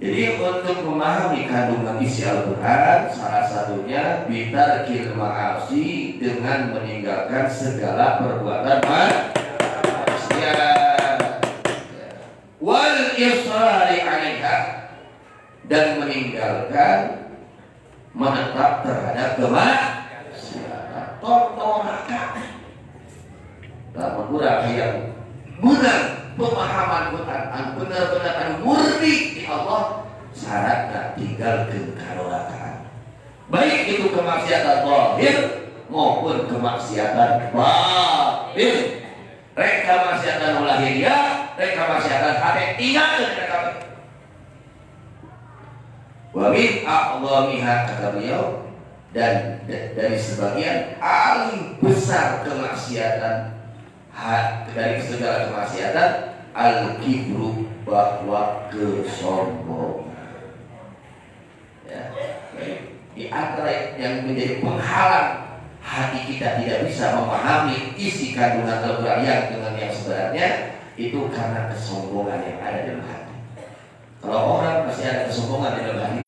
Speaker 1: Jadi untuk memahami kandungan isi Al-Quran, salah satunya bitarkil ma'asi, dengan meninggalkan segala perbuatan maksiat, wal israri 'alaiha, dan meninggalkan menetap terhadap kemaksiatan. Tortoraka lamun urang yang menang pemahaman Quran benar-benar murni di Allah, syaratnya tinggalkan karorakaan, baik itu kemaksiatan zahir maupun kemaksiatan batin. Rek kemaksiatan lahiriah, rek kemaksiatan hati, tinggalkan kabeh. Wa min a'dhamiha, kata beliau, dan dari sebagian paling besar kemaksiatan, dari segala kemaksiatan, al-kibru, bahwa kesombongan. Ya, di antara yang menjadi penghalang hati kita tidak bisa memahami isi kandungan Al-Quran yang dengan yang sebenarnya, itu karena kesombongan yang ada dalam hati. Kalau orang masih ada kesombongan dalam hati,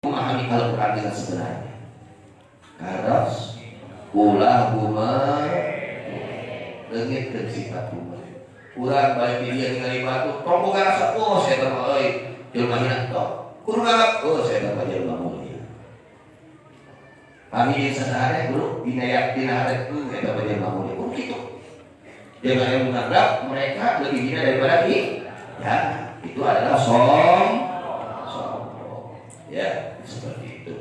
Speaker 1: memahami Al-Quran dengan sebenarnya. Karena ulah buma lengit dan sifat buma. Kurang baik dia ningali batu, tong boga rasa, oh saya tambah jelma hina tok. Kurang nganggap, oh saya tambah jelma mulia. Kami sesehari dulu dinayak dinahare itu saya tambah jelma mulia. Oh gitu. Dia yang menganggap mereka lebih hina daripada kita. Ya, itu adalah sombong. Ya, seperti itu.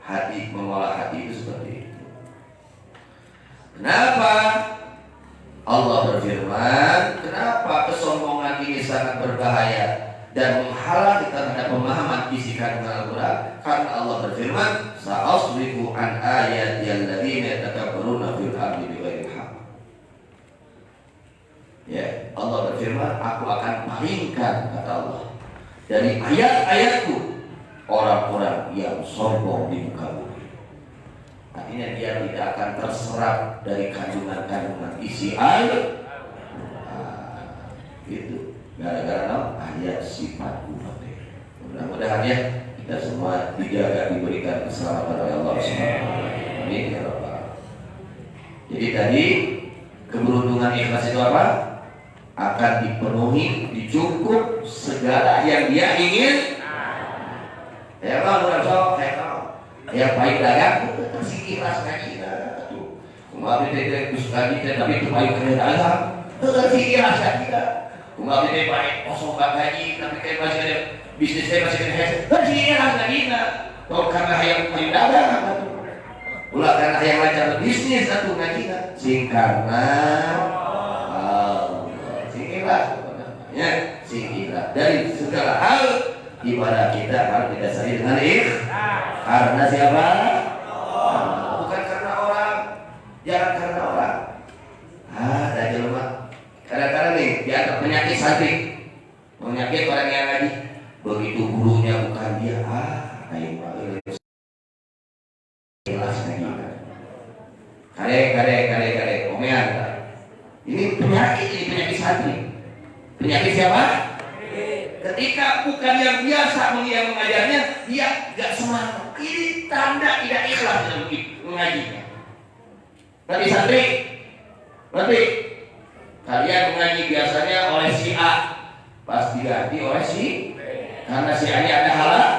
Speaker 1: Hati mengolah hati itu seperti itu. Kenapa? Allah berfirman, kenapa kesombongan ini sangat berbahaya dan menghalangi terhadap pemahaman isi kandungan Al-Quran? Karena Allah berfirman, sa'asrifu an ayati alladzina yatakabbaruna fil ardi bighairi haqq. Ya, Allah berfirman, aku akan palingkan, kata Allah, dari ayat-ayatku orang-orang yang sombong di muka bumi. Artinya dia tidak akan terserap dari kandungan-kandungan isi ayat. Itu gara-gara ayat sifat umat. Mudah-mudahan ya kita semua dijaga, diberikan keselamatan oleh Allah SWT. Amin ya Rabbal. Jadi tadi keberuntungan ikhlas itu apa? Akan dipenuhi, dicukup segala yang dia ingin. Ya kalau bukan sok, ya baik dagang kasih ikhlas ngaji tuh. Umat itu ngaji tapi itu baik dagang kasih ikhlas ngaji. Umat itu baik kosong ngaji tapi kayak masih ada bisnisnya masih ada kasih ikhlas ngaji. Kalau karena yang baik dagang ulah karena yang lancar bisnis satu ngaji sing karena sing ikhlas ya, sing ikhlas dari segala hal. Ibadah kita harus didasari dengan karena siapa? Bukan karena orang. Jangan karena orang. Ada jelema kadang-kadang nih dianggap penyakit santri, penyakit orang yang ngaji. Begitu gurunya bukan dia, ayo jelas ngaji. Kare, omean. Ini penyakit santri. Penyakit siapa? Ketika bukan yang biasa yang mengajarnya, dia tidak semangat. Ini tanda tidak ikhlas dalam mengajinya. Berarti santri, berarti kalian mengaji biasanya oleh si A, pas diganti oleh si B. Karena si A nya ada halang.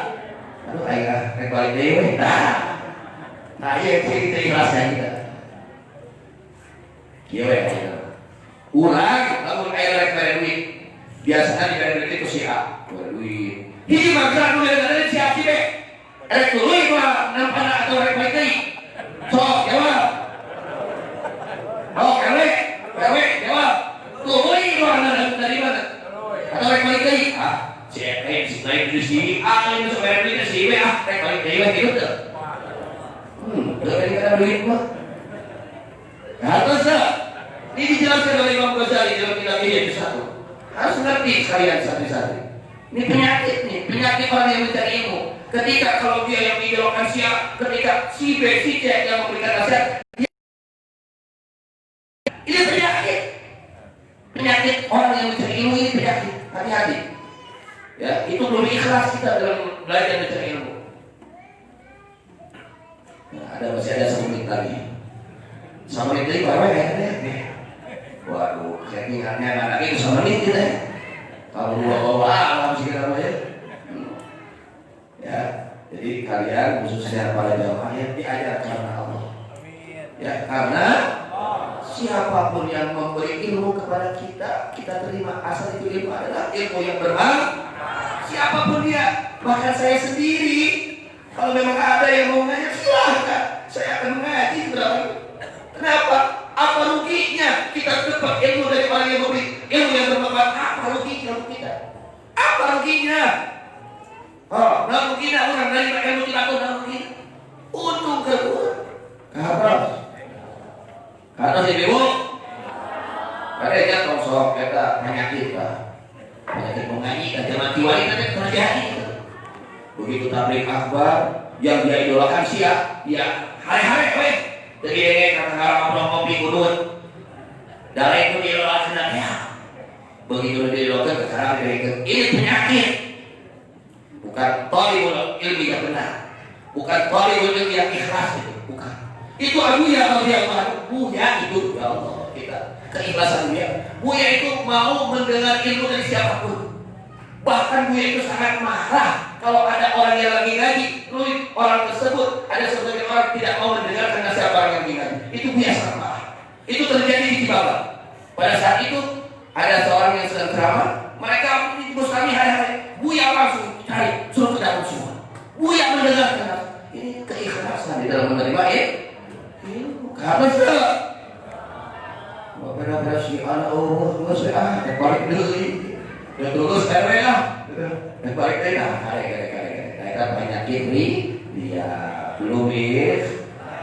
Speaker 1: Aduh, ayo balik dewe. Nah, iya kita ikhlasnya kita. Iya, ulang, lalu ayo rek duit. Biasanya diberi duit itu si A, duit. Ini maka dulu dari si A si B. Rek duit mah nampak atau rek baik lagi. Sok jawab. Oh kewe jawab. Duit mah dari mana? Atau rek baik lagi? Si A si baik itu si A ini supaya duit si B rek baik lagi gitu tuh. Dari kata duit mah. Harus ini dijelaskan oleh Imam Ghazali dalam kitab Ihya Juz 1. Harus ngerti sekalian santri-santri. Ini penyakit orang yang mencari ilmu. Ketika kalau dia yang mengideolokan siap, ketika si B, si C yang memberikan nasihat, ini penyakit orang yang mencari ilmu ini penyakit. Hati-hati. Ya, itu belum ikhlas kita dalam belajar mencari ilmu. Nah, masih ada 1 menit lagi. 1 menit lagi baru ya. Waduh, saya ingatnya anak itu 1 menit kita ya. Kalau alam sih kita ya. Ya, jadi kalian khususnya para jamaah yang diajar karena Allah. Ya, karena siapapun yang memberi ilmu kepada kita, kita terima. Asal itu ilmu adalah ilmu yang bermanfaat. Siapapun dia, bahkan saya sendiri, kalau memang ada yang mau ngaji silahkan, saya akan mengaji berapa. Kenapa? Apa ruginya kita dapat ilmu dari orang yang memberi ilmu yang bermanfaat? Apa ruginya untuk kita? Apa ruginya? Nggak ruginya orang dari ilmu kita tuh nggak ruginya. Untung kedua. Karena si ibu, kadang kosong kita penyakit mengaji dan zaman tiwari kita terjadi. Begitu tablik akbar yang dia idolakan siap, dia hari-hari Jadi kata ngobrol ngopi kudut. Dari itu dilakukan ya. Begitu dilakukan sekarang ini penyakit. Bukan thalibul ilmi yang benar. Bukan thalibul ilmi yang ikhlas itu. Bukan. Itu Buya radhiyallahu Buya itu ya Allah kita keikhlasan dia. Buya itu mau mendengar ilmu dari siapapun. Bahkan Buya itu sangat marah kalau ada orang yang lagi ngaji, lalu orang tersebut ada sebagian orang tidak mau mendengar karena siapa yang lagi ngaji. Itu Buya sangat marah. Itu terjadi di Cibaba. Pada saat itu ada seorang yang sedang ceramah, mereka Mustami hari-hari, Buya langsung cari suruh ke dalam semua. Buya mendengarkan. Ini keikhlasan di dalam menerima ilmu. Karena sudah beberapa si anak terus balik deui. Dan terus RW lah. Dan balik deui lah. Mereka banyak kibri, dia belum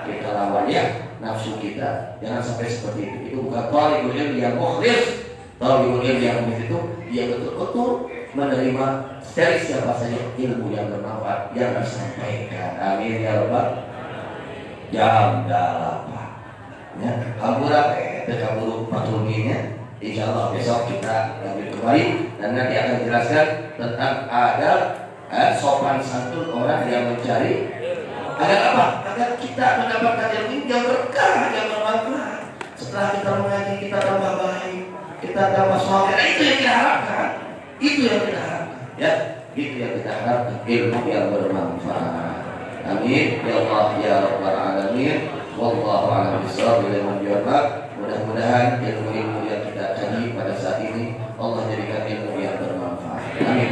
Speaker 1: kita lawan ya. Nafsu kita jangan sampai seperti itu. Itu bukan talibul ilmi yang mukhlis. Talibul ilmi yang mukhlis itu dia betul-betul menerima dari siapa saja ilmu yang bermanfaat yang disampaikan. Amin ya rabbal. Jam 8 ya, hampura kabulu patulginya. Insyaallah besok kita lanjut kembali dan nanti akan dijelaskan tentang adab sopan santun orang yang mencari. Agar apa? Agar kita mendapatkan ilmu yang berkah, yang bermanfaat. Setelah kita mengaji, kita tambah baik, kita tambah soleh. Itu yang kita harapkan. Itu yang kita harapkan. Ya, itu yang kita harapkan. Ilmu yang bermanfaat. Amin. Ya Allah, ya Rabbal Alamin. Wallahu a'lam bishawab. Mudah-mudahan ilmu-ilmu yang kita kaji pada saat ini Allah jadikan ilmu yang bermanfaat. Amin.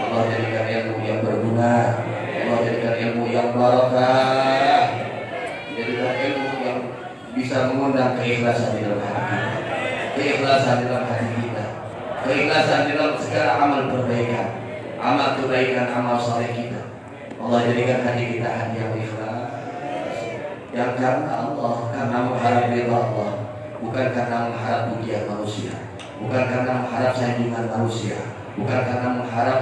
Speaker 1: Allah jadikan ilmu yang berguna. Allah jadikan ilmu yang barakah, jadikan ilmu yang bisa mengundang keikhlasan di dalam hati kita, keikhlasan di dalam hati kita, keikhlasan di dalam segala amal perbaikan, amal kebaikan, amal saleh kita. Allah jadikan hati kita hati yang ikhlas, yang karena Allah, karena mengharap ridha Allah, bukan karena mengharap pujian manusia, bukan karena mengharap sanjungan manusia, bukan karena mengharap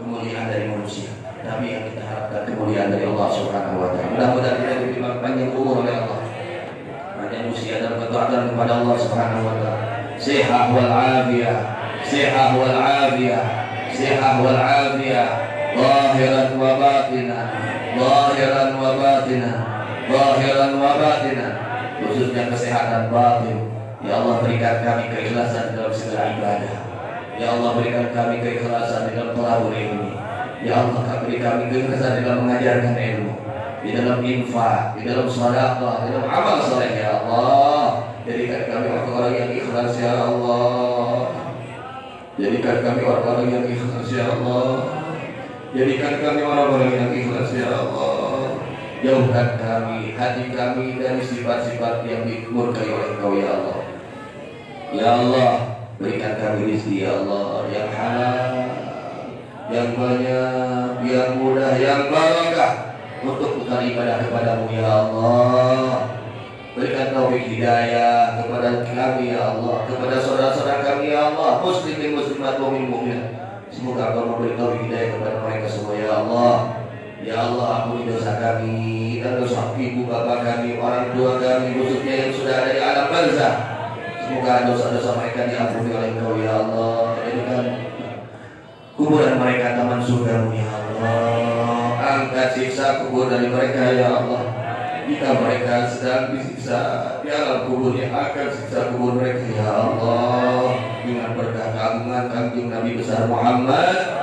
Speaker 1: kemuliaan dari manusia, tapi yang kita harapkan kemuliaan dari Allah Subhanahu wa taala. Mudah-mudahan kita diberi panjang umur oleh Allah, panjang usia dan berdoa kepada Allah Subhanahu wa taala. Shihah wal afiyah, shihah wal afiyah, shihah wal afiyah, zahiran wa batinan, zahiran wa batinan, zahiran wa batinan, khususnya kesehatan batin. Ya Allah, berikan kami keikhlasan dalam segala ibadah. Ya Allah, berikan kami keikhlasan di dalam thalabul ilmi. Ya Allah, beri kami keikhlasan dalam mengajarkan ilmu, di dalam infak, di dalam sedekah, di dalam amal saleh. Ya Allah, jadikan kami orang-orang yang ikhlas ya Allah. Jadikan kami orang-orang yang ikhlas ya Allah. Jadikan kami orang-orang yang ikhlas ya Allah. Jauhkan kami, hati kami dari sifat-sifat yang dimurkai oleh Engkau ya Allah. Ya Allah, berikan kami rezeki ya Allah yang halal, yang banyak, yang mudah, yang barakah untuk bekal ibadah kepadamu ya Allah. Berikan taufik hidayah kepada kami ya Allah, kepada saudara-saudara kami ya Allah, muslimin muslimat mu'min mu'minat. Semoga Engkau memberi taufik hidayah kepada mereka semua ya Allah. Ya Allah, ampuni dosa kami dan dosa ibu bapak kami, orang tua kami, khususnya yang sudah ada di alam barzah. Semoga dosa-dosa mereka diampuni oleh Engkau ya Allah. Jadikan kuburan mereka taman surga-Mu ya Allah. Angkat siksa kubur dari mereka ya Allah. Jika mereka sedang disiksa di alam kuburnya, akan siksa kubur mereka ya Allah. Dengan berkah keagungan Kanjeng Nabi besar Muhammad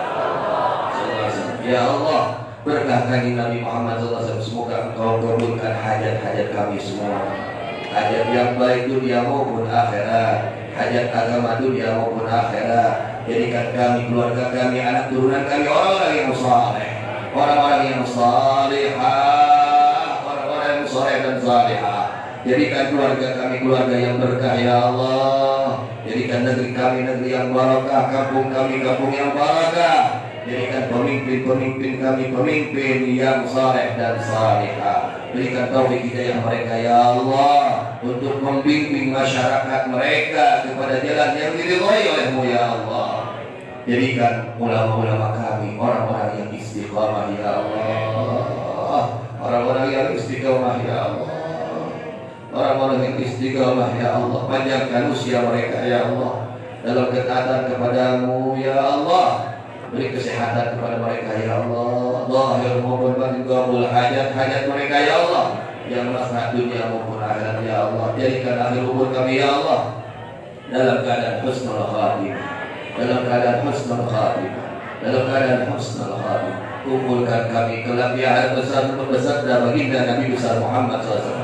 Speaker 1: SAW. Ya Allah, berkah Kanjeng Nabi Muhammad SAW. Semoga Engkau kabulkan hajat-hajat kami semua. Hajat yang baik dunia maupun akhirat, hajat agama dunia maupun akhirat. Jadikan kami, keluarga kami, anak turunan kami orang-orang yang saleh, orang-orang yang salihah, orang-orang yang saleh dan salihah. Jadikan keluarga kami keluarga yang berkah ya Allah. Jadikan negeri kami negeri yang barakah, kampung kami kampung yang barakah. Jadikan pemimpin-pemimpin kami pemimpin yang saleh dan salihah. Berikan taufik hidayah mereka ya Allah untuk membimbing masyarakat mereka kepada jalan yang diridhai oleh-Mu ya Allah. Jadikan ulama-ulama kami orang-orang yang istiqamah ya Allah, orang-orang yang istiqomah ya Allah, orang-orang yang istiqomah ya Allah, panjangkan usia mereka ya Allah dalam ketaatan kepadamu ya Allah, beri kesehatan kepada mereka ya Allah, zahir maupun batin, qabul hajat-hajat mereka ya Allah, yang maslahat dunia maupun akhirat ya Allah. Jadikan akhir umur kami ya Allah dalam keadaan husnul khatimah, dalam keadaan husnul khatimah, dalam keadaan husnul khatimah. Kumpulkan kami kelak di akhirat bersabda baginda Nabi besar Muhammad SAW.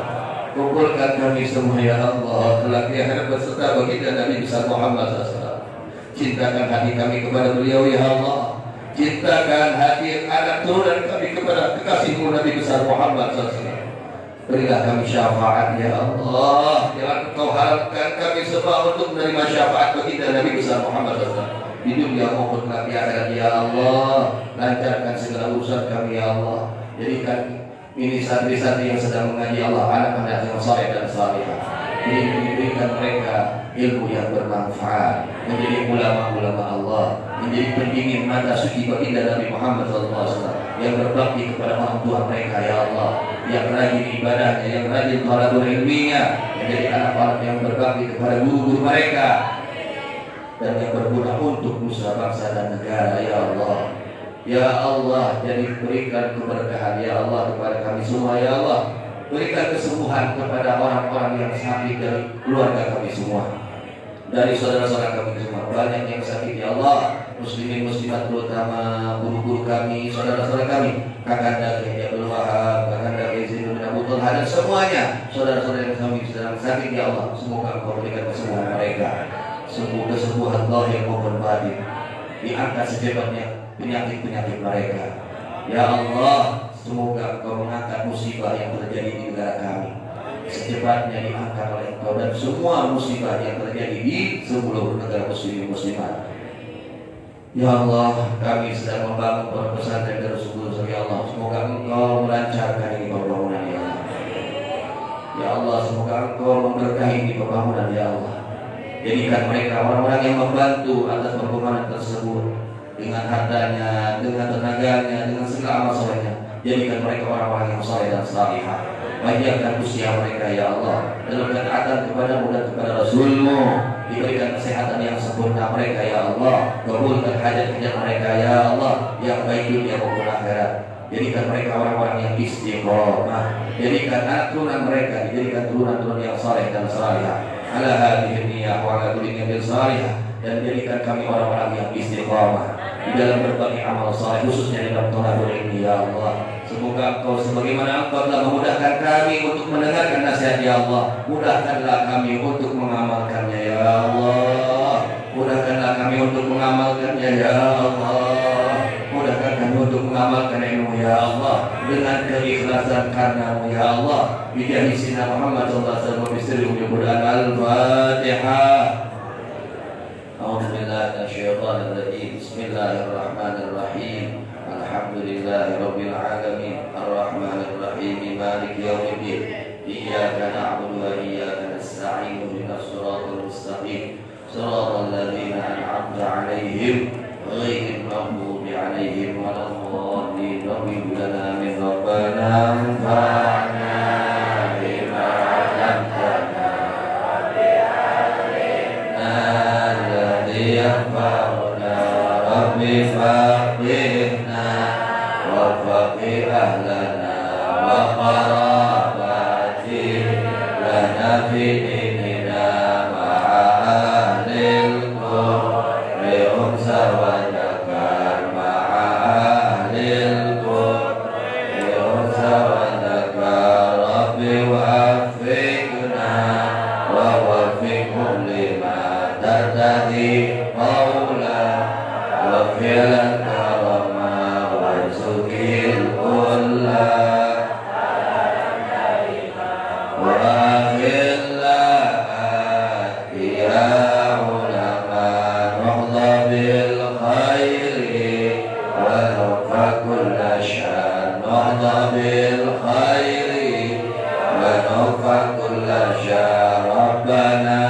Speaker 1: Kumpulkan kami semua ya Allah kelak di akhirat bersabda baginda Nabi besar Muhammad SAW. Cintakan hati kami kepada beliau ya Allah. Cintakan hati anak turunan kami kepada kekasihmu Nabi besar Muhammad SAW. Berilah kami syafaat ya Allah. Jangan Engkau harapkan kami semua untuk menerima syafaat baginda Nabi besar Muhammad SAW di dunia maupun di akhirat ya Allah. Lancarkan segala urusan kami ya Allah. Jadikan ini santri-santri yang sedang mengaji Allah anak-anak yang saleh dan salihah. Diberikan mereka ilmu yang bermanfaat, menjadi ulama-ulama Allah, menjadi pendingin mata suci baginda Nabi Muhammad SAW, yang berbakti kepada orang tua mereka ya Allah, yang rajin ibadahnya, yang rajin talabul ilminya, menjadi anak-anak yang berbakti kepada guru-guru mereka, dan yang berguna untuk nusa bangsa dan negara ya Allah. Ya Allah, jadi berikan keberkahan ya Allah kepada kami semua ya Allah. Berikan kesembuhan kepada orang-orang yang sakit dari keluarga kami semua, dari saudara-saudara kami semua. Banyak yang sakit ya Allah, muslimin muslimat terutama guru-guru kami, saudara-saudara kami, kakanda Kiai Abdul Wahab, kakanda Kiai Zainul bin Abu Talha, dan semuanya saudara-saudara yang kami sedang sakit ya Allah. Semoga Engkau berikan kesembuhan mereka, sembuh kesembuhan zahir maupun batin, diangkat secepatnya penyakit-penyakit mereka ya Allah. Semoga Engkau mengangkat musibah yang terjadi di negara kami, secepatnya diangkat oleh Engkau, dan semua musibah yang terjadi di seluruh negara muslim muslimat ya Allah. Kami sedang membangun pondok pesantren Darus Qudus ya Allah. Semoga Engkau melancarkan ini pembangunan ya Allah. Ya Allah, semoga Engkau memberkahi ini pembangunan ya Allah. Jadikan mereka orang-orang yang membantu atas pembangunan tersebut dengan hartanya, dengan tenaganya, dengan segala amal solehnya. Jadikan mereka orang-orang yang saleh dan salihah. Panjangkan usia mereka ya Allah dalam ketaatan kepadamu dan kepada Rasulmu. Diberikan kesehatan yang sempurna mereka ya Allah. Kabulkan hajat-hajat mereka ya Allah, yang baik dunia maupun akhirat. Jadikan mereka orang-orang yang istiqomah. Jadikan anak turunan mereka dijadikan turunan-turunan yang saleh dan salihah. Ala hadhihi niyah wa ala kulli niyatin salihah. Dan jadikan kami orang-orang yang istiqomah di dalam berbagai amal saleh, khususnya dalam thalabul ilmi ya Allah. Semoga Engkau sebagaimana Engkau telah memudahkan kami untuk mendengarkan nasihat ya Allah, mudahkanlah kami untuk mengamalkannya ya Allah. Mudahkanlah kami untuk mengamalkannya ya Allah. Mudahkan kami untuk mengamalkan ilmu ya Allah dengan keikhlasan karenamu ya Allah. Bijahi Sayyidina Muhammad sallallahu alaihi wasallam bisri mudah-mudahan al-Fatihah. A'udzubillahi minasyaitonir rajim. Bismillahirrahmanirrahim. Alhamdulillahi rabbil alamin. Arrahmanir rahim. Maliki yaumiddin. Iyyaka na'budu wa iyyaka nasta'in. Ihdinas siratal mustaqim. Siratal ladzina an'amta 'alaihim ghairil maghdubi 'alaihim waladdallin. Rabbana lana min rabbana anfa'na bima 'allamtana wa bi'allimna alladzi yanfa'una rabbi faqihna wa faqih ahlana wa qarabati lana fi dinina ma'a ahlil qurbi unsar wa zakar ma'a ahlil qurbi unsar wa zakar rabbi wa'afiqna wa wafiqhum lima tartadi qawla wa fi'lan karama wa sukil kulla wa akhilla ya ulama nuhda bil khairi wa nufa kulla syan nuhda bil khairi wa nufa kulla syan rabbana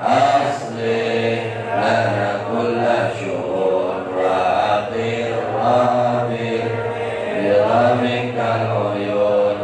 Speaker 1: aslih lana kulla syu'un wa aqir rabbi biramikal uyun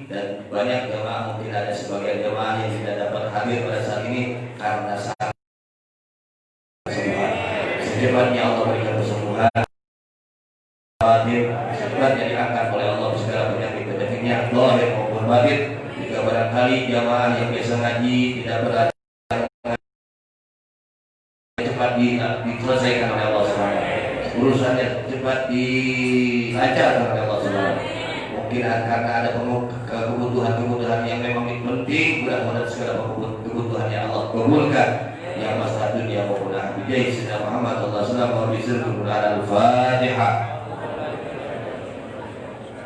Speaker 1: Dan banyak jemaah mungkin ada sebagian jemaah yang tidak dapat hadir pada saat ini karena sakit. Secepatnya Allah berikan kesembuhan, secepatnya diangkat oleh Allah segala penyakit-penyakitnya, zahir maupun batin. Jika barangkali jemaah yang biasa ngaji tidak berada, cepat diselesaikan oleh Allah SWT. Urusannya cepat dilancarkan oleh Allah SWT. Mungkin karena ada kebutuhan-kebutuhan yang memang penting, mudah-mudahan segala kebutuhannya Allah kabulkan. Yang masalah dunia maupun akhirat. Sayyidina Muhammad sallallahu alaihi wasallam bismillahirrahmanirrahim. Al-Fatihah.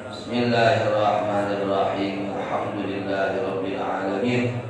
Speaker 1: Bismillahirrahmanirrahim. Alhamdulillahirabbil alamin.